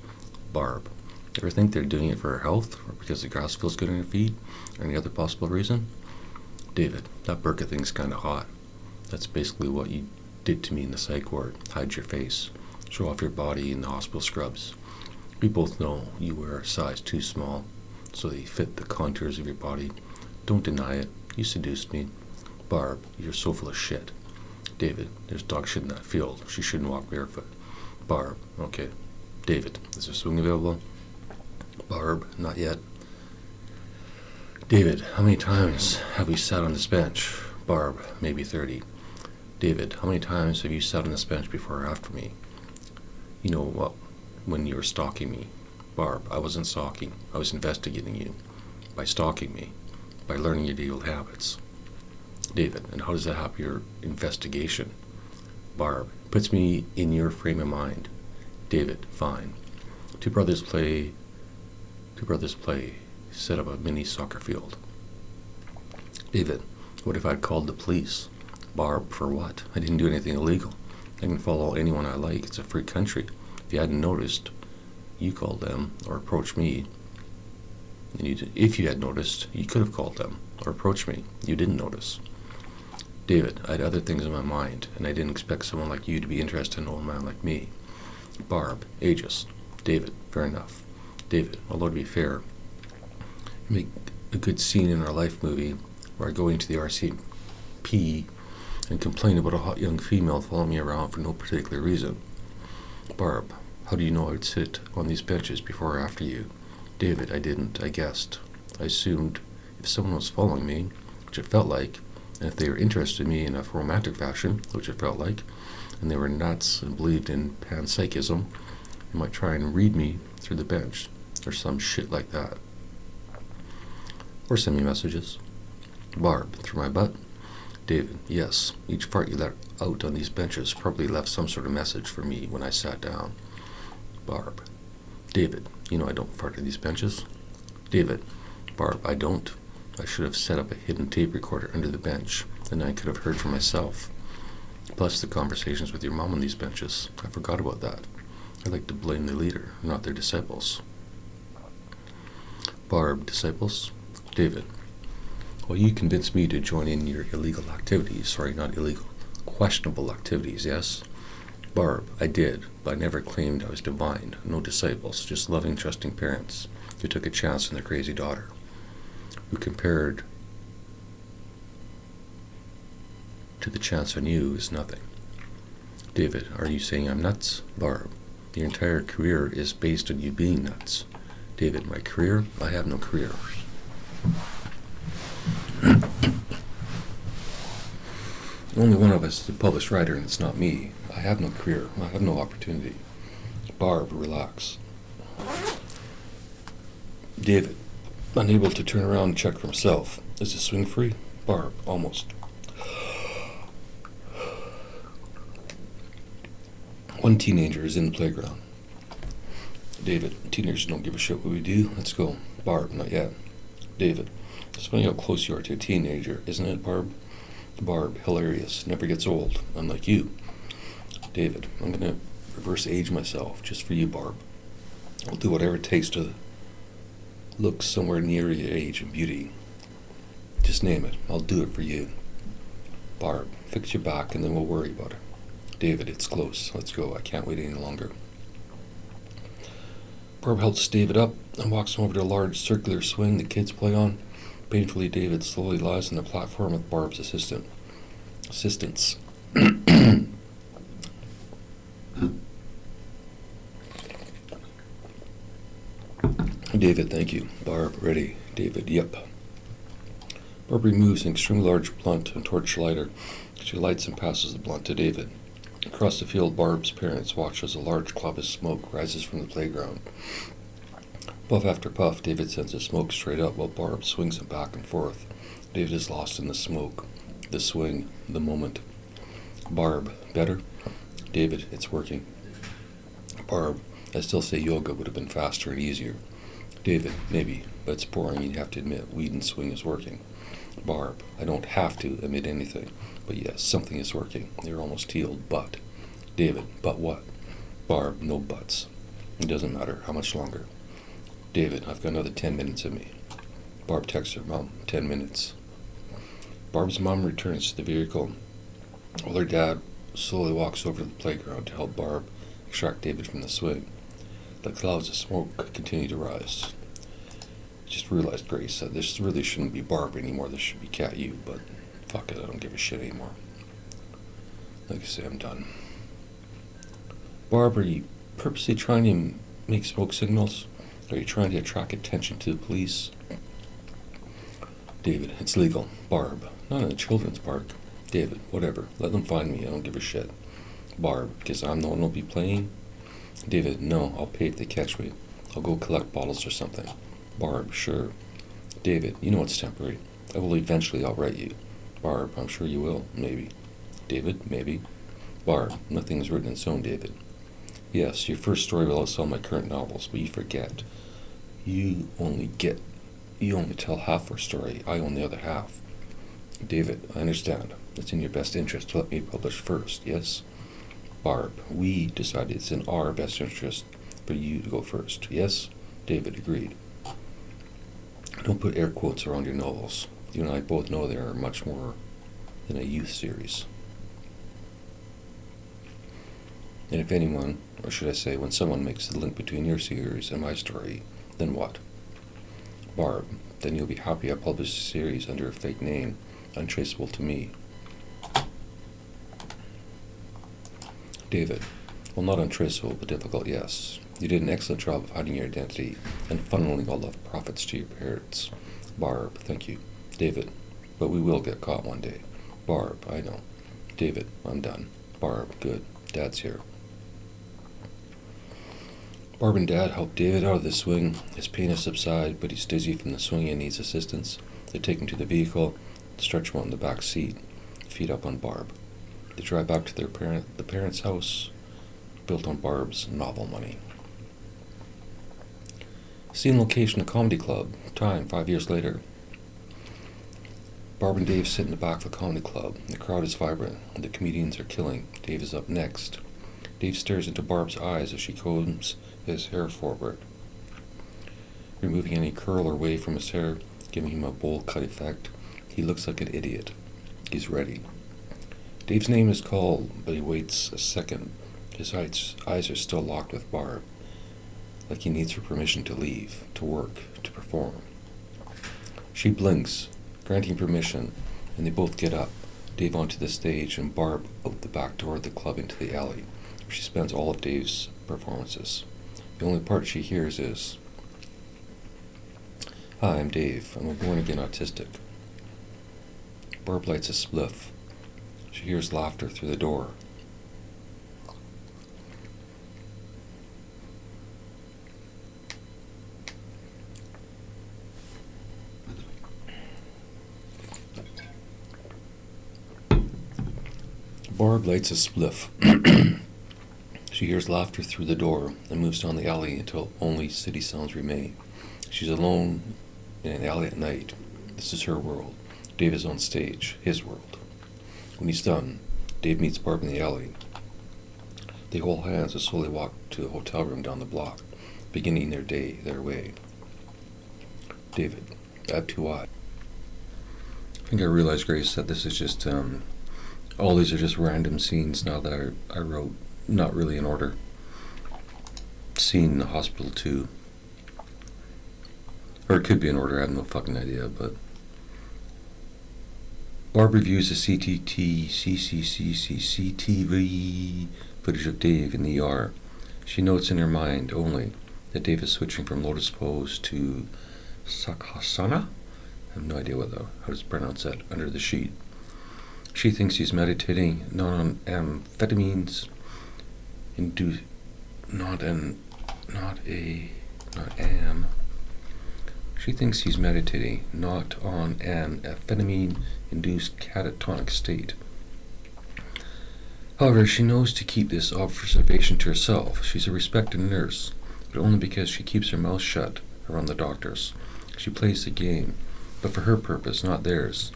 Barb, ever think they're doing it for her health, or because the grass feels good on her feet, or any other possible reason? David, that burqa thing's kind of hot. That's basically what you did to me in the psych ward. Hide your face. Show off your body in the hospital scrubs. We both know you wear a size too small, so they fit the contours of your body. Don't deny it. You seduced me. Barb, you're so full of shit. David, there's dog shit in that field. She shouldn't walk barefoot. Barb, okay. David, is there swing available? Barb, not yet. David, how many times have we sat on this bench? Barb, maybe 30. David, how many times have you sat on this bench before or after me? You know what? When you were stalking me. Barb, I wasn't stalking. I was investigating you. By stalking me. By learning your evil habits. David, and how does that help your investigation? Barb, puts me in your frame of mind. David, fine. Two brothers play, set up a mini soccer field. David, what if I'd called the police? Barb, for what? I didn't do anything illegal. I can follow anyone I like. It's a free country. If you hadn't noticed, you called them or approached me. And if you had noticed, you could have called them or approached me. You didn't notice. David, I had other things in my mind, and I didn't expect someone like you to be interested in an old man like me. Barb, ageist. David, fair enough. David, although to be fair, you make a good scene in our life movie where I go into the RCMP and complain about a hot young female following me around for no particular reason. Barb, how do you know I would sit on these benches before or after you? David, I didn't. I guessed. I assumed if someone was following me, which it felt like, and if they were interested in me in a romantic fashion, which it felt like, and they were nuts and believed in panpsychism, they might try and read me through the bench, or some shit like that. Or send me messages. Barb, through my butt? David, yes. Each fart you let out on these benches probably left some sort of message for me when I sat down. Barb, David, you know I don't fart on these benches. David, Barb, I don't. I should have set up a hidden tape recorder under the bench, and I could have heard for myself. Plus the conversations with your mom on these benches. I forgot about that. I like to blame the leader, not their disciples. Barb, disciples? David, well, you convinced me to join in your illegal activities. Sorry, not illegal. Questionable activities, yes? Barb, I did, but I never claimed I was divine. No disciples, just loving, trusting parents who took a chance on their crazy daughter, who compared to the chance on you is nothing. David, are you saying I'm nuts? Barb, your entire career is based on you being nuts. David, my career? I have no career. Only one of us is a published writer, and it's not me. I have no career. I have no opportunity. Barb, relax. David, unable to turn around and check for himself. Is the swing free? Barb, almost. One teenager is in the playground. David, teenagers don't give a shit what we do. Let's go. Barb, not yet. David, it's funny how close you are to a teenager, isn't it, Barb? Barb, hilarious. Never gets old, unlike you. David, I'm going to reverse age myself just for you, Barb. I'll do whatever it takes to look somewhere near your age and beauty. Just name it. I'll do it for you. Barb, fix your back and then we'll worry about it. David, it's close. Let's go. I can't wait any longer. Barb helps David up and walks him over to a large circular swing the kids play on. Painfully, David slowly lies on the platform with Barb's assistance. David, thank you. Barb, ready. David, yep. Barb removes an extremely large blunt and torch lighter. She lights and passes the blunt to David. Across the field, Barb's parents watch as a large cloud of smoke rises from the playground. Puff after puff, David sends the smoke straight up while Barb swings it back and forth. David is lost in the smoke, the swing, the moment. Barb, better? David, it's working. Barb, I still say yoga would have been faster and easier. David, maybe, but it's boring. You have to admit weed and swing is working. Barb, I don't have to admit anything, but yes, something is working. You're almost healed, but. David, but what? Barb, no buts. It doesn't matter. How much longer? David, I've got another 10 minutes in me. Barb texts her, Mom, 10 minutes. Barb's mom returns to the vehicle while her dad slowly walks over to the playground to help Barb extract David from the swing. The clouds of smoke continue to rise. I just realized, Grace, that this really shouldn't be Barb anymore. This should be Cat U, but fuck it, I don't give a shit anymore. Like I say, I'm done. Barb, are you purposely trying to make smoke signals? Are you trying to attract attention to the police? David, it's legal. Barb, not in a children's park. David, whatever. Let them find me. I don't give a shit. Barb, because I'm the one who'll be playing? David, no, I'll pay if they catch me. I'll go collect bottles or something. Barb, sure. David, you know it's temporary. I will eventually outright you. Barb, I'm sure you will. Maybe. David, maybe. Barb, nothing is written in stone, David. Yes, your first story will outsell my current novels, but you forget. You only tell half our story. I own the other half. David, I understand. It's in your best interest to let me publish first, yes? Barb, we decided it's in our best interest for you to go first, yes? David, agreed. Don't put air quotes around your novels. You and I both know they are much more than a youth series. And if anyone, or should I say when someone makes the link between your series and my story, then what? Barb, then you'll be happy I published the series under a fake name, untraceable to me. David, well, not untraceable, but difficult, yes. You did an excellent job of hiding your identity and funneling all the profits to your parents. Barb, thank you. David, but we will get caught one day. Barb, I know. David, I'm done. Barb, good. Dad's here. Barb and Dad help David out of the swing. His pain has subsided, but he's dizzy from the swing and needs assistance. They take him to the vehicle, stretch him out in the back seat, feet up on Barb. They drive back to the parents' house, built on Barb's novel money. Scene location, a comedy club. Time, 5 years later. Barb and Dave sit in the back of a comedy club. The crowd is vibrant. The comedians are killing. Dave is up next. Dave stares into Barb's eyes as she combs his hair forward, removing any curl or wave from his hair, giving him a bowl cut effect. He looks like an idiot. He's ready. Dave's name is called, but he waits a second. His eyes are still locked with Barb, like he needs her permission to leave, to work, to perform. She blinks, granting permission, and they both get up, Dave onto the stage and Barb out the back door of the club into the alley, where she spends all of Dave's performances. The only part she hears is, "Hi, I'm Dave. I'm a born-again autistic." Barb lights a spliff. She hears laughter through the door. Barb lights a spliff. She hears laughter through the door and moves down the alley until only city sounds remain. She's alone in an alley at night. This is her world. Dave is on stage, his world. When he's done, Dave meets Barb in the alley. They hold hands and slowly walk to a hotel room down the block, beginning their day their way. David, add 2I. I think I realized, Grace, that this is just, all these are just random scenes now that I wrote, not really in order. Scene in the hospital too. Or it could be in order, I have no fucking idea, but... Barb reviews the CCTV footage of Dave in the ER. She notes in her mind only that Dave is switching from lotus pose to Sakhasana? I have no idea how to pronounce that, under the sheet. She thinks he's meditating not on amphetamines, She thinks he's meditating not on an amphetamine-induced catatonic state. However, she knows to keep this observation to herself. She's a respected nurse, but only because she keeps her mouth shut around the doctors. She plays the game, but for her purpose, not theirs.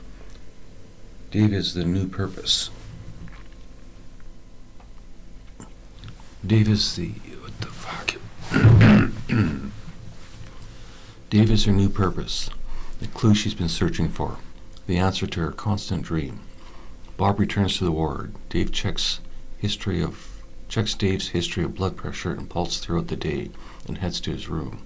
Dave is the new purpose. Dave is the... what the fuck? Dave is her new purpose, the clue she's been searching for, the answer to her constant dream. Bob returns to the ward. Dave checks Dave's history of blood pressure and pulse throughout the day and heads to his room.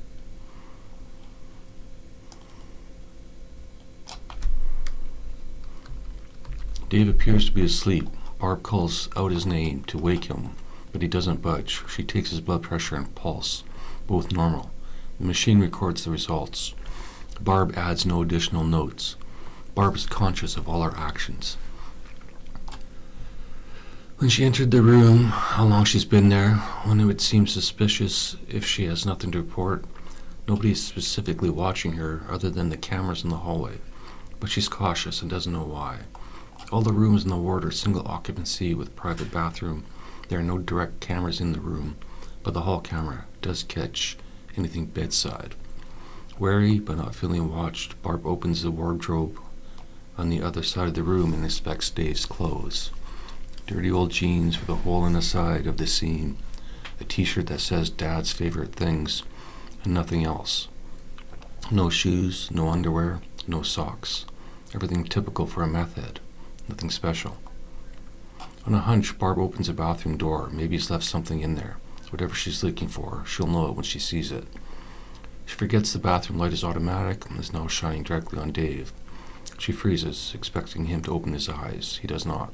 Dave appears to be asleep. Barb calls out his name to wake him, but he doesn't budge. She takes his blood pressure and pulse, both normal. The machine records the results. Barb adds no additional notes. Barb is conscious of all her actions. When she entered the room, how long she's been there, when it would seem suspicious if she has nothing to report. Nobody is specifically watching her other than the cameras in the hallway, but she's cautious and doesn't know why. All the rooms in the ward are single occupancy with private bathroom. There are no direct cameras in the room, but the hall camera does catch anything bedside. Wary but not feeling watched, Barb opens the wardrobe on the other side of the room and inspects Dave's clothes. Dirty old jeans with a hole in the side of the seam, a t-shirt that says Dad's favorite things, and nothing else. No shoes, no underwear, no socks. Everything typical for a meth head. Nothing special. On a hunch, Barb opens the bathroom door. Maybe he's left something in there. Whatever she's looking for, she'll know it when she sees it. She forgets the bathroom light is automatic and is now shining directly on Dave. She freezes, expecting him to open his eyes. He does not.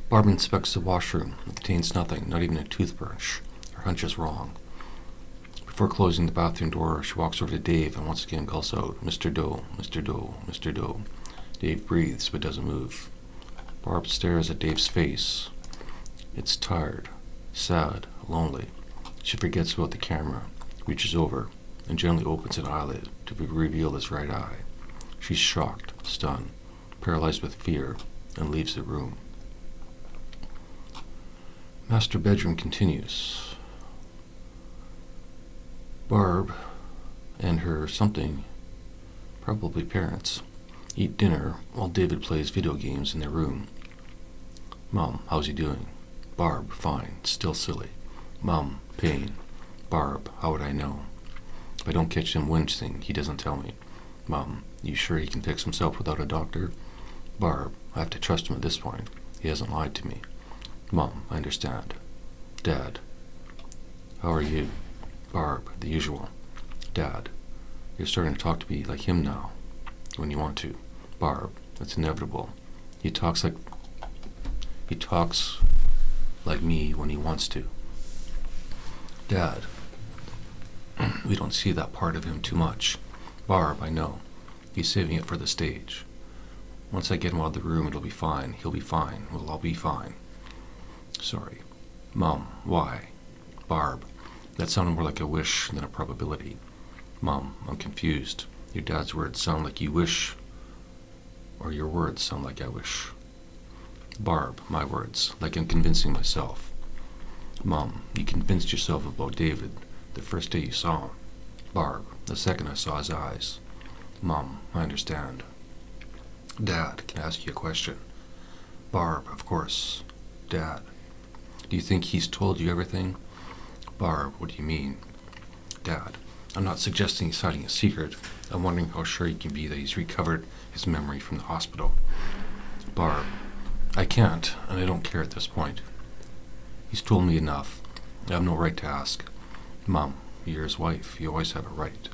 Barb inspects the washroom. It contains nothing, not even a toothbrush. Her hunch is wrong. Before closing the bathroom door, she walks over to Dave and once again calls out, "Mr. Doe, Mr. Doe, Mr. Doe." Dave breathes but doesn't move. Barb stares at Dave's face. It's tired, sad, lonely. She forgets about the camera, reaches over, and gently opens an eyelid to reveal his right eye. She's shocked, stunned, paralyzed with fear, and leaves the room. Master bedroom continues. Barb and her something, probably parents, eat dinner while David plays video games in their room. Mom, how's he doing? Barb, fine, still silly. Mom, pain. Barb, how would I know? If I don't catch him wincing, he doesn't tell me. Mom, you sure he can fix himself without a doctor? Barb, I have to trust him at this point. He hasn't lied to me. Mom, I understand. Dad, how are you? Barb, the usual. Dad, you're starting to talk to me like him now, when you want to. Barb, it's inevitable. He talks like me when he wants to. Dad, we don't see that part of him too much. Barb, I know. He's saving it for the stage. Once I get him out of the room, it'll be fine. He'll be fine. We'll all be fine. Sorry. Mom, why? Barb, that sounded more like a wish than a probability. Mom, I'm confused. Your dad's words sound like you wish, or your words sound like I wish. Barb, my words, like I'm convincing myself. Mom, you convinced yourself about David the first day you saw him. Barb, the second I saw his eyes. Mom, I understand. Dad, can I ask you a question? Barb, of course. Dad, do you think he's told you everything? Barb, what do you mean? Dad, I'm not suggesting he's hiding a secret. I'm wondering how sure you can be that he's recovered his memory from the hospital. Barb, I can't, and I don't care at this point. He's told me enough. I have no right to ask. Mom, you're his wife. You always have a right.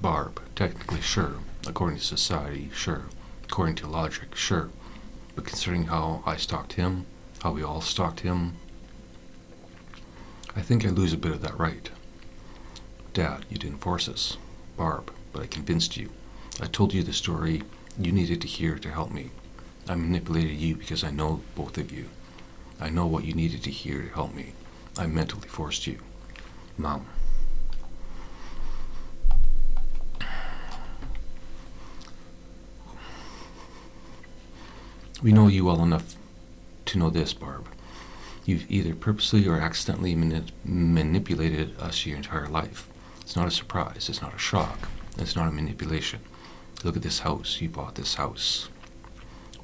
Barb, technically, sure. According to society, sure. According to logic, sure. But considering how I stalked him, how we all stalked him, I think I lose a bit of that right. Dad, you didn't force us. Barb, but I convinced you. I told you the story you needed to hear to help me. I manipulated you because I know both of you. I know what you needed to hear to help me. I mentally forced you. Mom. We know you well enough to know this, Barb. You've either purposely or accidentally manipulated us your entire life. It's not a surprise. It's not a shock. It's not a manipulation. Look at this house. You bought this house.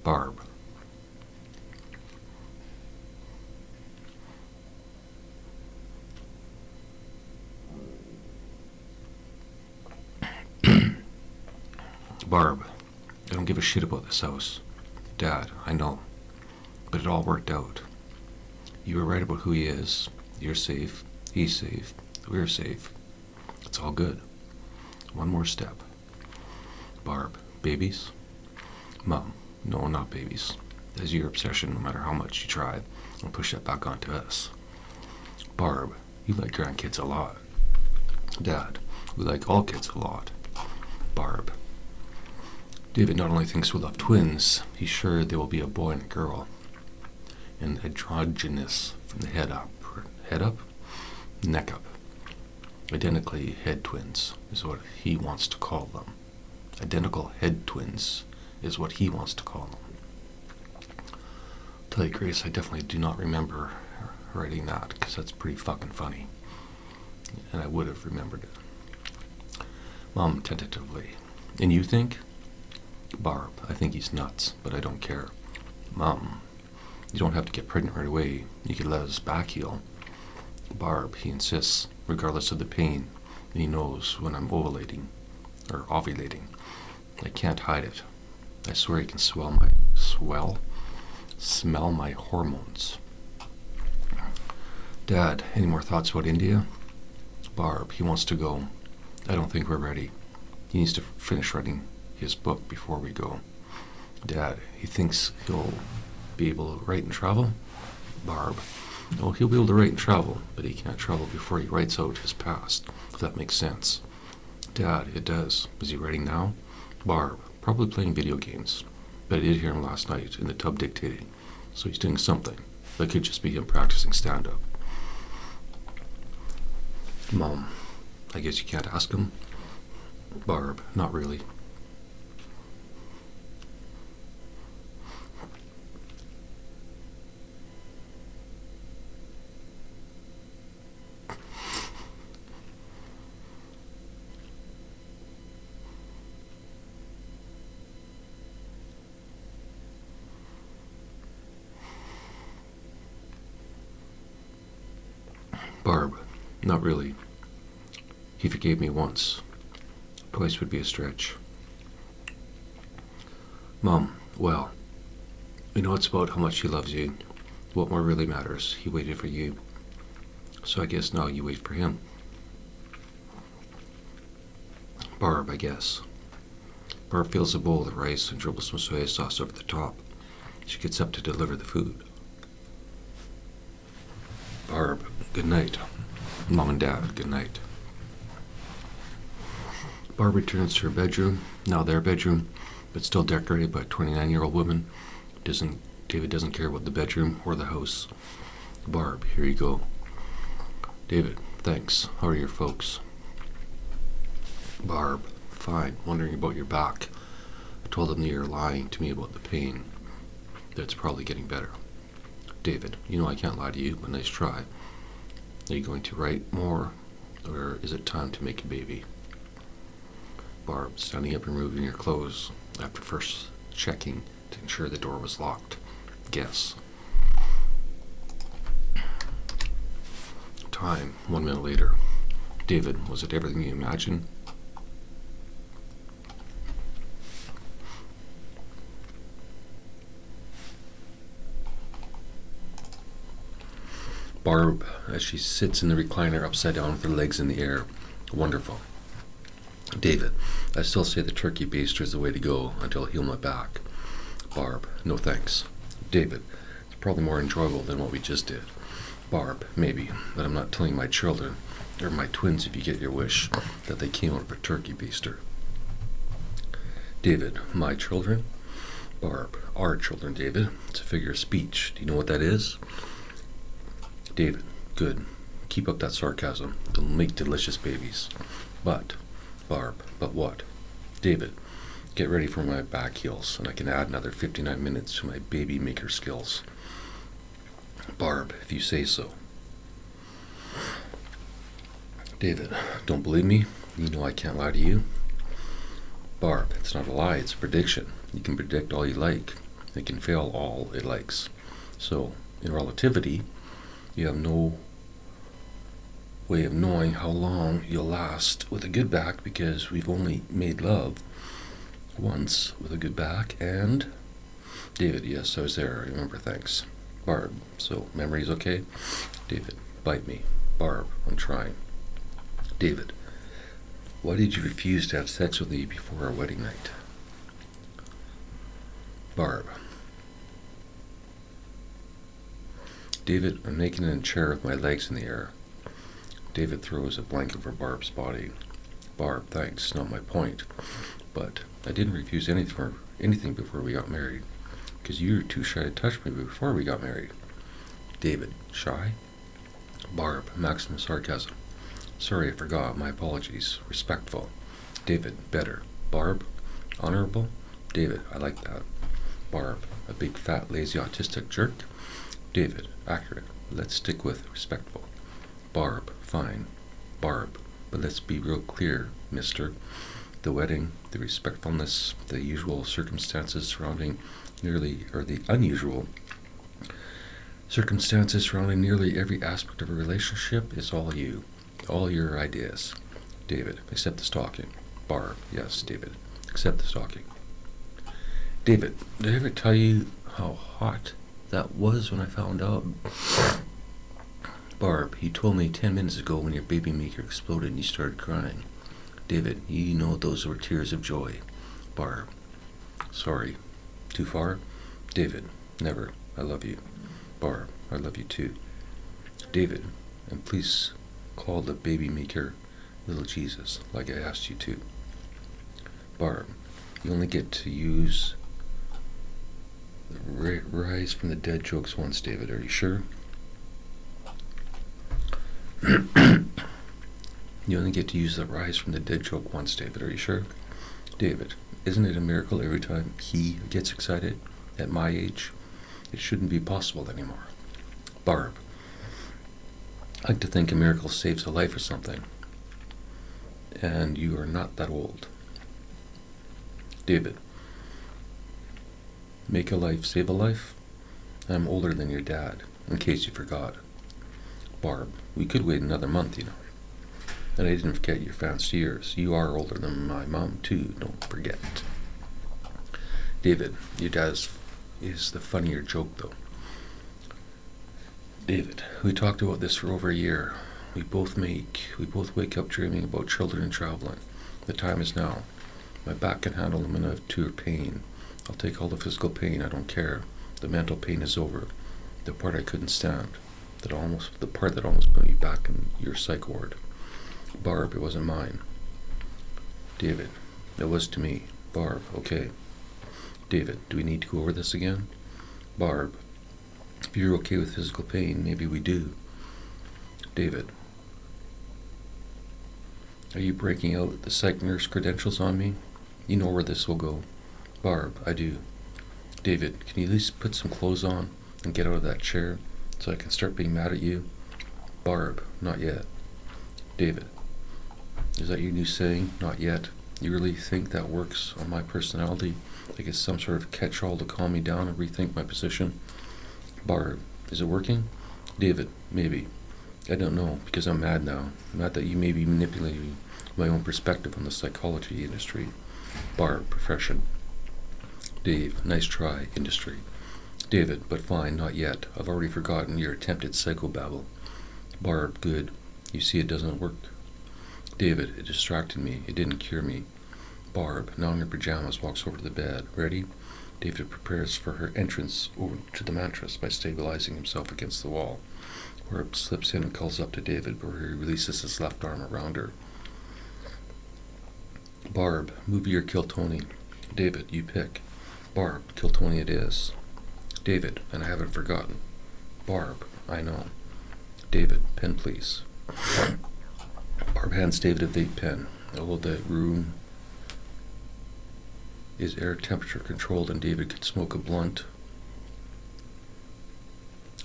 Barb. Barb, I don't give a shit about this house. Dad, I know. But it all worked out. You were right about who he is. You're safe. He's safe. We're safe. It's all good. One more step. Barb, babies? Mom, no, not babies. That's your obsession, no matter how much you try. And push that back onto us. Barb, you like grandkids a lot. Dad, we like all kids a lot. Barb. David not only thinks we'll have twins, he's sure there will be a boy and a girl. And androgynous from the head up. Head up? Neck up. Identically head twins is what he wants to call them. Identical head twins is what he wants to call them. Tell you, Grace, I definitely do not remember writing that, because that's pretty fucking funny. And I would have remembered it. Mom, tentatively. And you think? Barb, I think he's nuts, but I don't care. Mom, you don't have to get pregnant right away. You could let us back heal. Barb, he insists, regardless of the pain, and he knows when I'm ovulating, or ovulating. I can't hide it. I swear he can smell my hormones. Dad, any more thoughts about India? Barb, he wants to go. I don't think we're ready. He needs to finish writing his book before we go. Dad, he thinks he'll be able to write and travel? Barb, oh, he'll be able to write and travel, but he can't travel before he writes out his past, if that makes sense. Dad, it does. Is he writing now? Barb, probably playing video games, but I did hear him last night in the tub dictating, so he's doing something. That could just be him practicing stand-up. Mom, I guess you can't ask him? Barb, not really. Barb, not really. He forgave me once. Twice would be a stretch. Mom, well, we know it's about how much he loves you. What more really matters? He waited for you. So I guess now you wait for him. Barb, I guess. Barb fills a bowl of rice and dribbles some soy sauce over the top. She gets up to deliver the food. Barb, good night. Mom and Dad, good night. Barb returns to her bedroom, now their bedroom, but still decorated by a 29-year-old woman. David doesn't care about the bedroom or the house. Barb, here you go. David, thanks. How are your folks? Barb, fine. Wondering about your back. I told them that you're lying to me about the pain. That it's probably getting better. David, you know I can't lie to you, but nice try. Are you going to write more, or is it time to make a baby? Barb, standing up and removing your clothes after first checking to ensure the door was locked. Guess. Time, 1 minute later. David, was it everything you imagined? Barb, as she sits in the recliner upside down with her legs in the air. Wonderful. David, I still say the turkey baster is the way to go until I heal my back. Barb, no thanks. David, it's probably more enjoyable than what we just did. Barb, maybe, but I'm not telling my children, or my twins if you get your wish, that they came out of a turkey baster. David, my children? Barb, our children, David. It's a figure of speech. Do you know what that is? David, good. Keep up that sarcasm. They'll make delicious babies. But, Barb, but what? David, get ready for my back heels, and I can add another 59 minutes to my baby maker skills. Barb, if you say so. David, don't believe me? You know I can't lie to you. Barb, it's not a lie, it's a prediction. You can predict all you like. It can fail all it likes. So, in relativity, you have no way of knowing how long you'll last with a good back because we've only made love once with a good back. And David, yes, I was there, I remember, thanks. Barb, so memory's okay? David, bite me. Barb, I'm trying. David, why did you refuse to have sex with me before our wedding night? Barb. David, I'm naked in a chair with my legs in the air. David throws a blanket over Barb's body. Barb, thanks, not my point. But I didn't refuse anything before we got married, because you were too shy to touch me before we got married. David, shy? Barb, maximum sarcasm. Sorry, I forgot, my apologies. Respectful. David, better. Barb, honorable? David, I like that. Barb, a big fat lazy autistic jerk? David, accurate. Let's stick with respectful. Barb, fine. Barb, but let's be real clear, mister. The wedding, the respectfulness, the usual circumstances surrounding the unusual circumstances surrounding nearly every aspect of a relationship is all you. All your ideas. David, accept the stalking. Barb, yes, David, accept the stalking. David, did I ever tell you how hot that was when I found out? Barb, you told me 10 minutes ago when your baby maker exploded and you started crying. David, you know those were tears of joy. Barb, sorry. Too far? David, never. I love you. Barb, I love you too. David, and please call the baby maker little Jesus, like I asked you to. Barb, you only get to use the rise from the dead jokes once, David. Are you sure? You only get to use the rise from the dead joke once, David. Are you sure? David, isn't it a miracle every time he gets excited? At my age, it shouldn't be possible anymore. Barb, I like to think a miracle saves a life or something. And you are not that old. David, make a life save a life? I'm older than your dad, in case you forgot. Barb, we could wait another month, you know. And I didn't forget your fancy years. You are older than my mom, too, don't forget. David, your dad is the funnier joke, though. David, we talked about this for over a year. We both wake up dreaming about children and traveling. The time is now. My back can handle a minute of two pain. I'll take all the physical pain, I don't care. The mental pain is over. The part I couldn't stand. The part that almost put me back in your psych ward. Barb, it wasn't mine. David, it was to me. Barb, okay. David, do we need to go over this again? Barb, if you're okay with physical pain, maybe we do. David, are you breaking out the psych nurse credentials on me? You know where this will go. Barb, I do. David, can you at least put some clothes on and get out of that chair so I can start being mad at you? Barb, not yet. David, is that your new saying, not yet? You really think that works on my personality? Like it's some sort of catch-all to calm me down and rethink my position? Barb, is it working? David, maybe. I don't know, because I'm mad now. Not that you may be manipulating my own perspective on the psychology industry. Barb, profession. Dave, nice try, industry. David, but fine, not yet. I've already forgotten your attempted psychobabble. Barb, good. You see it doesn't work. David, it distracted me. It didn't cure me. Barb, now in her pajamas, walks over to the bed. Ready? David prepares for her entrance over to the mattress by stabilizing himself against the wall. Barb slips in and calls up to David, where he releases his left arm around her. Barb, movie or kill Tony? David, you pick. Barb, kill Tony it is. David, and I haven't forgotten. Barb, I know. David, pen please. Barb hands David a vape pen. Although the room is air temperature controlled and David could smoke a blunt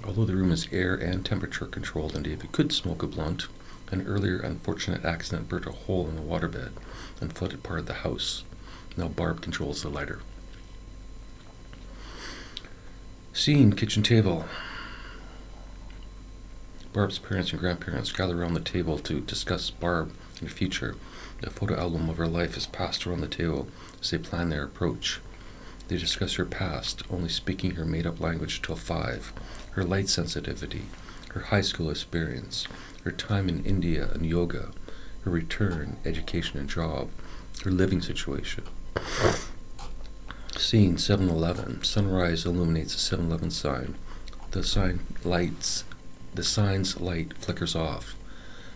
Although the room is air and temperature controlled and David could smoke a blunt, an earlier unfortunate accident burnt a hole in the waterbed and flooded part of the house. Now Barb controls the lighter. Scene, kitchen table. Barb's parents and grandparents gather around the table to discuss Barb and the future. A photo album of her life is passed around the table as they plan their approach. They discuss her past, only speaking her made-up language till 5, her light sensitivity, her high school experience, her time in India and yoga, her return, education and job, her living situation. Scene 7-Eleven. Sunrise illuminates a 7-Eleven sign. The sign's light flickers off.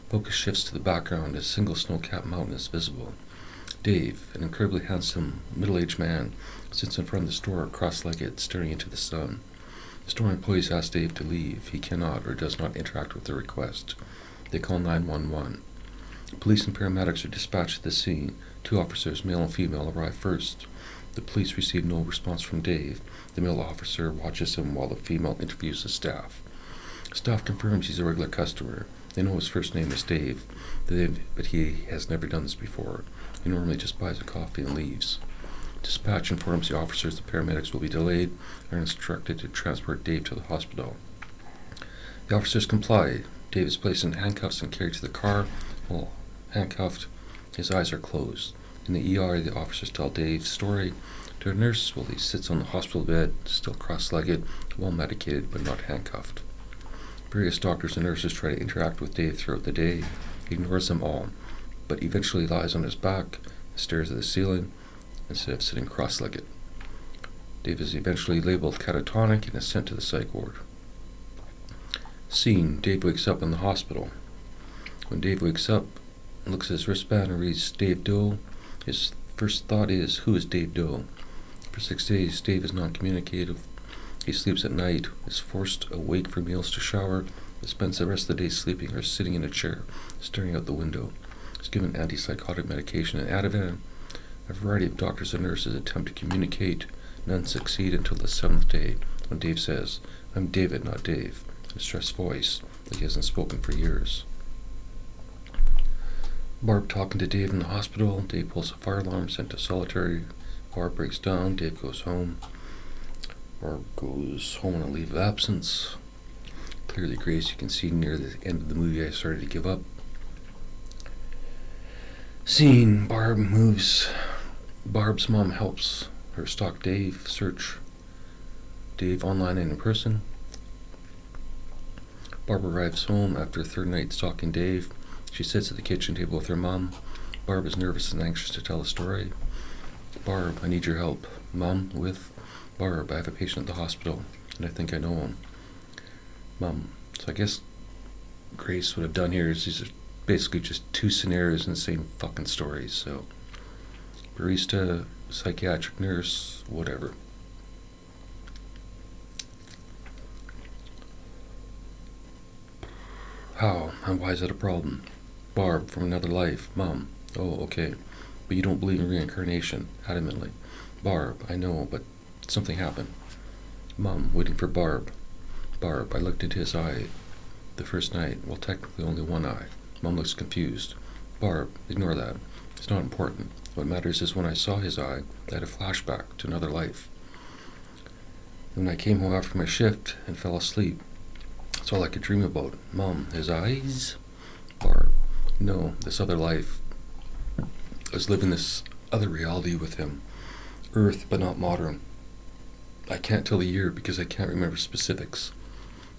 Focus shifts to the background as a single snow-capped mountain is visible. Dave, an incredibly handsome, middle-aged man, sits in front of the store cross-legged, staring into the sun. The store employees ask Dave to leave. He cannot or does not interact with their request. They call 911. Police and paramedics are dispatched to the scene. 2 officers, male and female, arrive first. The police receive no response from Dave. The male officer watches him while the female interviews the staff. Staff confirms he's a regular customer. They know his first name is Dave, but he has never done this before. He normally just buys a coffee and leaves. Dispatch informs the officers the paramedics will be delayed and are instructed to transport Dave to the hospital. The officers comply. Dave is placed in handcuffs and carried to the car. While handcuffed, his eyes are closed. In the ER, the officers tell Dave's story to a nurse while he sits on the hospital bed, still cross-legged, well medicated but not handcuffed. Various doctors and nurses try to interact with Dave throughout the day. He ignores them all, but eventually lies on his back, stares at the ceiling, instead of sitting cross-legged. Dave is eventually labeled catatonic and is sent to the psych ward. Scene, Dave wakes up in the hospital. When Dave wakes up and looks at his wristband and reads Dave Doe, his first thought is, who is Dave Doe? For 6 days, Dave is non-communicative. He sleeps at night, is forced awake for meals to shower, spends the rest of the day sleeping or sitting in a chair, staring out the window. He's given antipsychotic medication and Ativan. A variety of doctors and nurses attempt to communicate. None succeed until the 7th day, when Dave says, "I'm David, not Dave," in a stressed voice, like he hasn't spoken for years. Barb talking to Dave in the hospital. Dave pulls a fire alarm, sent to solitary. Barb breaks down. Dave goes home. Barb goes home on a leave of absence. Clearly, Grace, you can see near the end of the movie I started to give up. Scene, Barb moves. Barb's mom helps her stalk Dave, search Dave online and in person. Barb arrives home after a 3rd night stalking Dave. She sits at the kitchen table with her mom. Barb is nervous and anxious to tell a story. Barb, I need your help. Mom, with Barb, I have a patient at the hospital, and I think I know him. Mom, so I guess Grace would have done here is these are basically just 2 scenarios in the same fucking story, so barista, psychiatric nurse, whatever. How and why is that a problem? Barb, from another life. Mom, oh, okay, but you don't believe in reincarnation, adamantly. Barb, I know, but something happened. Mom, waiting for Barb. Barb, I looked into his eye the first night. Well, technically only one eye. Mom looks confused. Barb, ignore that. It's not important. What matters is when I saw his eye, I had a flashback to another life. When I came home after my shift and fell asleep, that's all I could dream about. Mom, his eyes? Barb, no, this other life. I was living this other reality with him. Earth, but not modern. I can't tell the year because I can't remember specifics.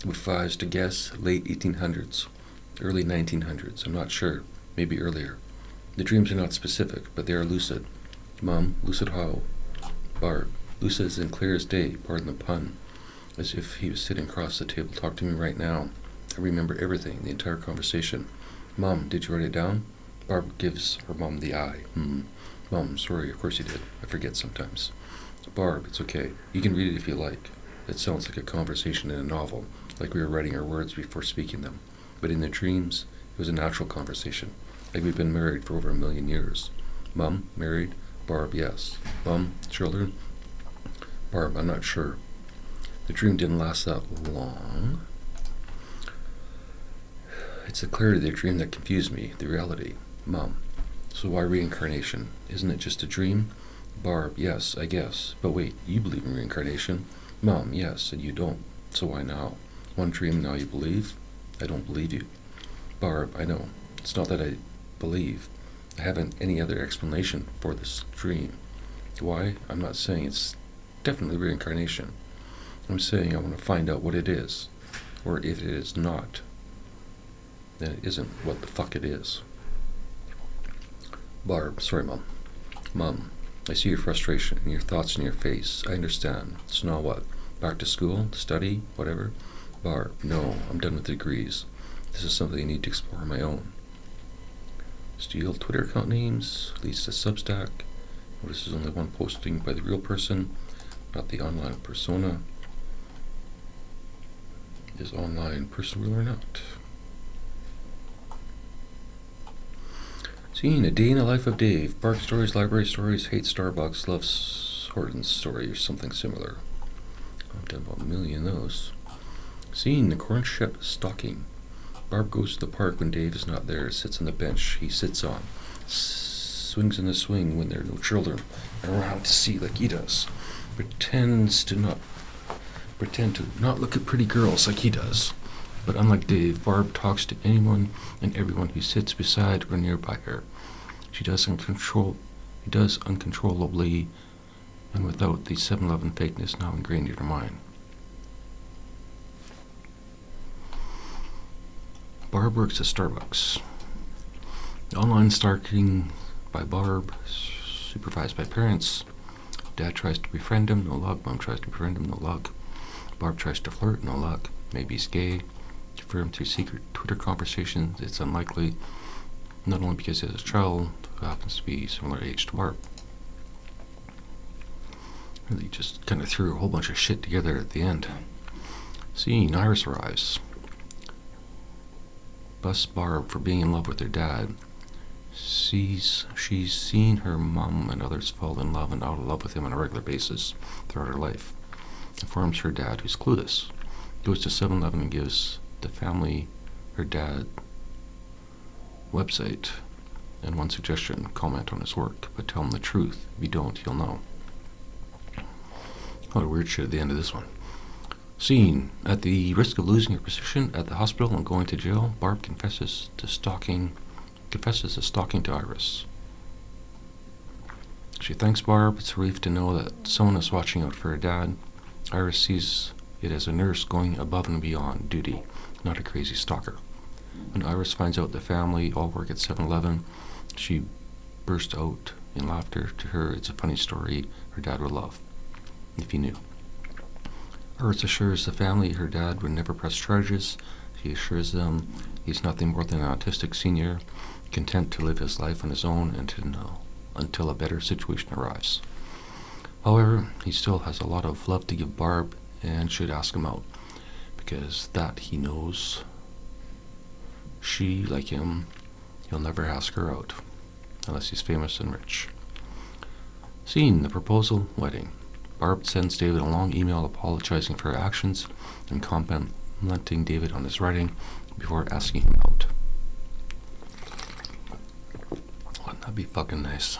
But if I was to guess, late 1800s, early 1900s, I'm not sure, maybe earlier. The dreams are not specific, but they are lucid. Mom, lucid how? Barb, lucid as in clear as day, pardon the pun. As if he was sitting across the table talking to me right now. I remember everything, the entire conversation. Mom, did you write it down? Barb gives her mom the eye. Mom, sorry, of course you did. I forget sometimes. Barb, it's okay. You can read it if you like. It sounds like a conversation in a novel, like we were writing our words before speaking them. But in the dreams, it was a natural conversation, like we've been married for over 1 million years. Mom, married? Barb, yes. Mom, children? Barb, I'm not sure. The dream didn't last that long. It's the clarity of the dream that confused me, the reality. Mom, so why reincarnation? Isn't it just a dream? Barb, yes, I guess. But wait, you believe in reincarnation? Mom, yes, and you don't. So why now? One dream, now you believe? I don't believe you. Barb, I know. It's not that I believe. I haven't any other explanation for this dream. Why? I'm not saying it's definitely reincarnation. I'm saying I want to find out what it is. Or if it is not, then it isn't what the fuck it is. Barb, sorry, Mom. Mom, I see your frustration and your thoughts in your face. I understand. So now what? Back to school? Study? Whatever? Barb, no, I'm done with degrees. This is something I need to explore on my own. Steal Twitter account names, leads to Substack. Notice there's only one posting by the real person, not the online persona. Is online person real or not? Scene, a day in the life of Dave. Park stories, library stories, hates Starbucks, loves Horton's story, or something similar. I've done about a million of those. Scene, the corn ship stalking. Barb goes to the park when Dave is not there, sits on the bench he sits on, swings in the swing when there are no children around to see like he does, pretend to not look at pretty girls like he does. But unlike Dave, Barb talks to anyone and everyone who sits beside or nearby her. She does uncontrollably and without the 7-Eleven fakeness now ingrained in her mind. Barb works at Starbucks. Online stalking by Barb, supervised by parents. Dad tries to befriend him, no luck. Mom tries to befriend him, no luck. Barb tries to flirt, no luck. Maybe he's gay. Confirmed through secret Twitter conversations, it's unlikely. Not only because he has a child who happens to be similar age to Barb. Really just kind of threw a whole bunch of shit together at the end. Scene, Iris arrives. Busts Barb for being in love with her dad. She's seen her mom and others fall in love and out of love with him on a regular basis throughout her life. Informs her dad, who's clueless. Goes to 7-Eleven and gives the family her dad website and one suggestion: comment on his work, but tell him the truth. If you don't, he'll know. A lot of weird shit at the end of this one. Scene, at the risk of losing her position at the hospital and going to jail, Barb confesses to stalking to Iris. She thanks Barb. It's a relief to know that someone is watching out for her dad. Iris sees it as a nurse going above and beyond duty, not a crazy stalker. When Iris finds out the family all work at 7-Eleven, she bursts out in laughter. To her, it's a funny story her dad would love, if he knew. Iris assures the family her dad would never press charges. She assures them he's nothing more than an autistic senior, content to live his life on his own until a better situation arrives. However, he still has a lot of love to give Barb and should ask him out, because that he knows she, like him, he'll never ask her out, unless he's famous and rich. Scene, the proposal, wedding. Barb sends David a long email apologizing for her actions and complimenting David on his writing before asking him out. Wouldn't that be fucking nice?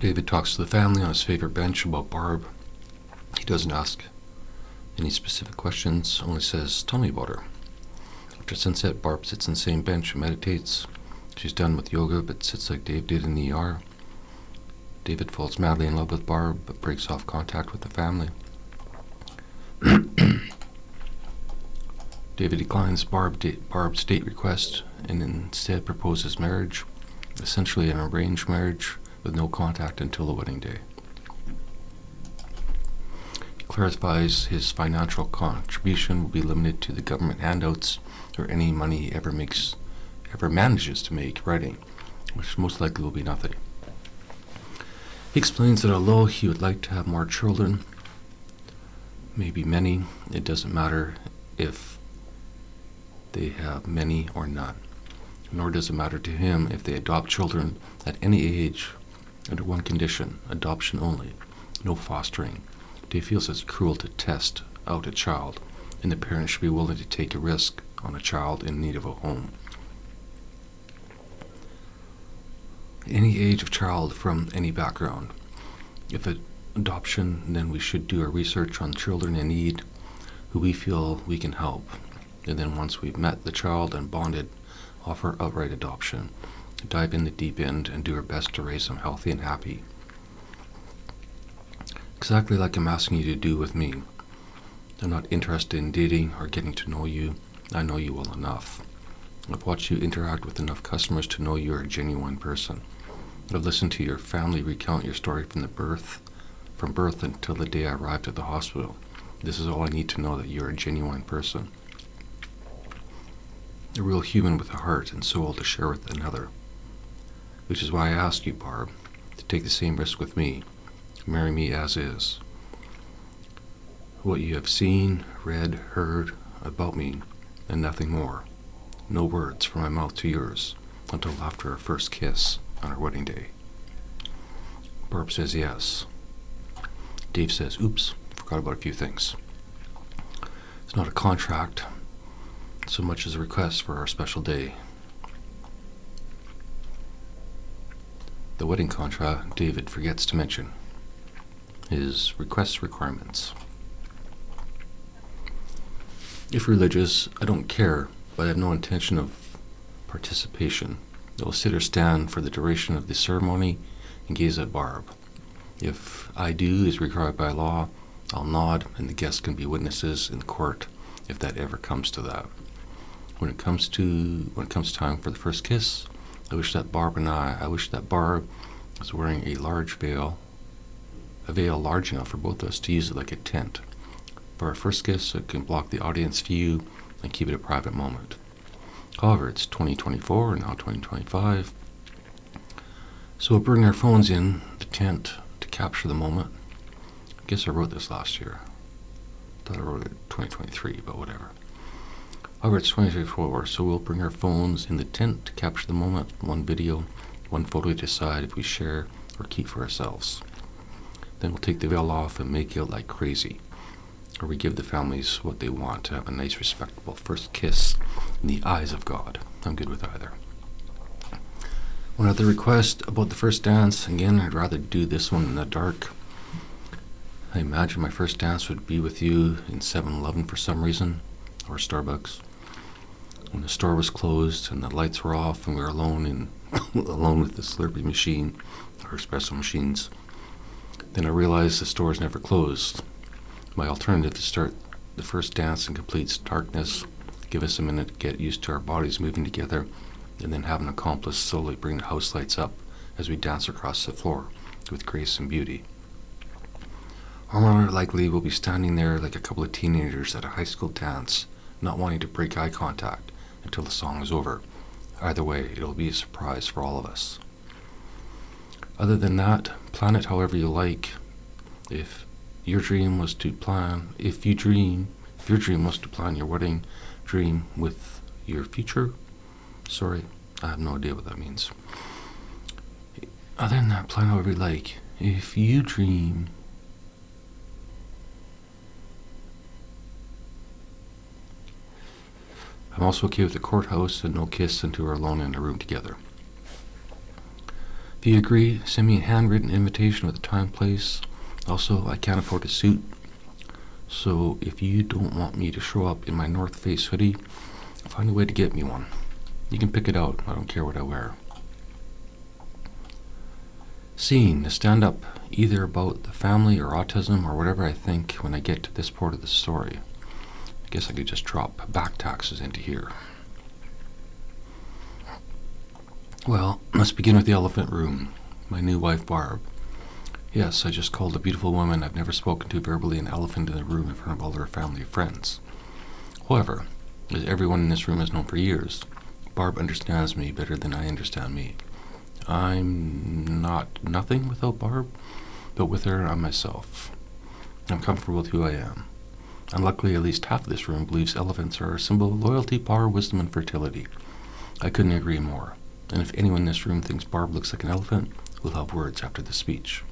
David talks to the family on his favorite bench about Barb. He doesn't ask any specific questions, only says, tell me about her. After sunset, Barb sits on the same bench and meditates. She's done with yoga, but sits like Dave did in the ER. David falls madly in love with Barb, but breaks off contact with the family. David declines Barb's date request and instead proposes marriage, essentially an arranged marriage with no contact until the wedding day. He clarifies his financial contribution will be limited to the government handouts or any money he ever manages to make writing, which most likely will be nothing. He explains that although he would like to have more children, maybe many, it doesn't matter if they have many or none. Nor does it matter to him if they adopt children at any age under one condition: adoption only. No fostering. Dave feels it's cruel to test out a child, and the parent should be willing to take a risk on a child in need of a home. Any age of child from any background. If adoption, then we should do our research on children in need who we feel we can help. And then once we've met the child and bonded, offer outright adoption. Dive in the deep end and do our best to raise them healthy and happy. Exactly like I'm asking you to do with me. I'm not interested in dating or getting to know you. I know you well enough. I've watched you interact with enough customers to know you're a genuine person. I've listened to your family recount your story from birth until the day I arrived at the hospital. This is all I need to know that you're a genuine person. A real human with a heart and soul to share with another. Which is why I asked you, Barb, to take the same risk with me. Marry me as is. What you have seen, read, heard about me, and nothing more. No words from my mouth to yours until after our first kiss on our wedding day. Barb says yes. Dave says, oops, forgot about a few things. It's not a contract so much as a request for our special day. The wedding contract David forgets to mention. His requirements. If religious, I don't care, but I have no intention of participation. I will sit or stand for the duration of the ceremony and gaze at Barb. If I do as required by law, I'll nod and the guests can be witnesses in court if that ever comes to that. When it comes time for the first kiss, I wish that Barb was wearing a veil large enough for both of us to use it like a tent. For our first kiss, it can block the audience view and keep it a private moment. However, it's 2024 and now 2025, so we'll bring our phones in the tent to capture the moment. I guess I wrote this last year. I thought I wrote it 2023, but whatever. However, it's 2024, so we'll bring our phones in the tent to capture the moment, one video, one photo to decide if we share or keep for ourselves. Then we'll take the veil off and make out like crazy. Or we give the families what they want to have a nice, respectable first kiss in the eyes of God. I'm good with either. One other request about the first dance. Again, I'd rather do this one in the dark. I imagine my first dance would be with you in 7-Eleven for some reason, or Starbucks. When the store was closed and the lights were off and we were alone with the Slurpee machine or espresso machines. Then I realized the stores never closed. My alternative to start the first dance in complete darkness, give us a minute to get used to our bodies moving together, and then have an accomplice slowly bring the house lights up as we dance across the floor with grace and beauty. Or more likely, we'll be standing there like a couple of teenagers at a high school dance, not wanting to break eye contact until the song is over. Either way, it'll be a surprise for all of us. Other than that, plan it however you like. If your dream was to plan your wedding dream with your future, sorry, I have no idea what that means. Other than that, plan however you like. If you dream I'm also okay with the courthouse and no kiss until we're alone in a room together. If you agree, send me a handwritten invitation with the time, place. Also, I can't afford a suit, so if you don't want me to show up in my North Face hoodie, find a way to get me one. You can pick it out, I don't care what I wear. Scene, to stand up, either about the family or autism or whatever I think when I get to this part of the story. I guess I could just drop back taxes into here. Well, let's begin with the elephant room. My new wife, Barb. Yes, I just called a beautiful woman I've never spoken to verbally an elephant in the room in front of all her family and friends. However, as everyone in this room has known for years, Barb understands me better than I understand me. I'm not nothing without Barb, but with her, I'm myself. I'm comfortable with who I am. And luckily, at least half of this room believes elephants are a symbol of loyalty, power, wisdom, and fertility. I couldn't agree more. And if anyone in this room thinks Barb looks like an elephant, we'll have words after the speech.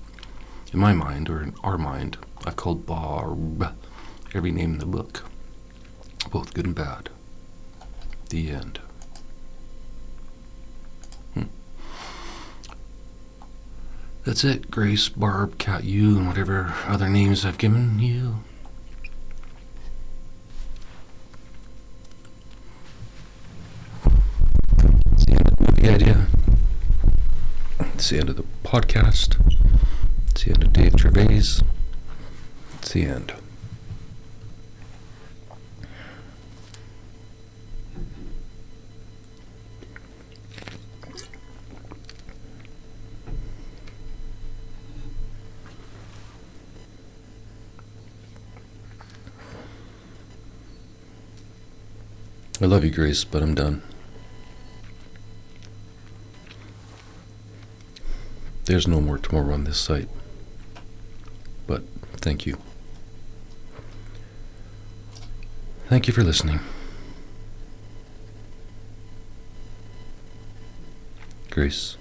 In my mind, or in our mind, I've called Barb every name in the book, both good and bad. The end. That's it, Grace, Barb, Cat, you, and whatever other names I've given you. It's the end of the movie idea. It's the end of the podcast. It's the end of Dave Gervais. It's the end. I love you, Grace, but I'm done. There's no more tomorrow on this site. But thank you. Thank you for listening. Grace.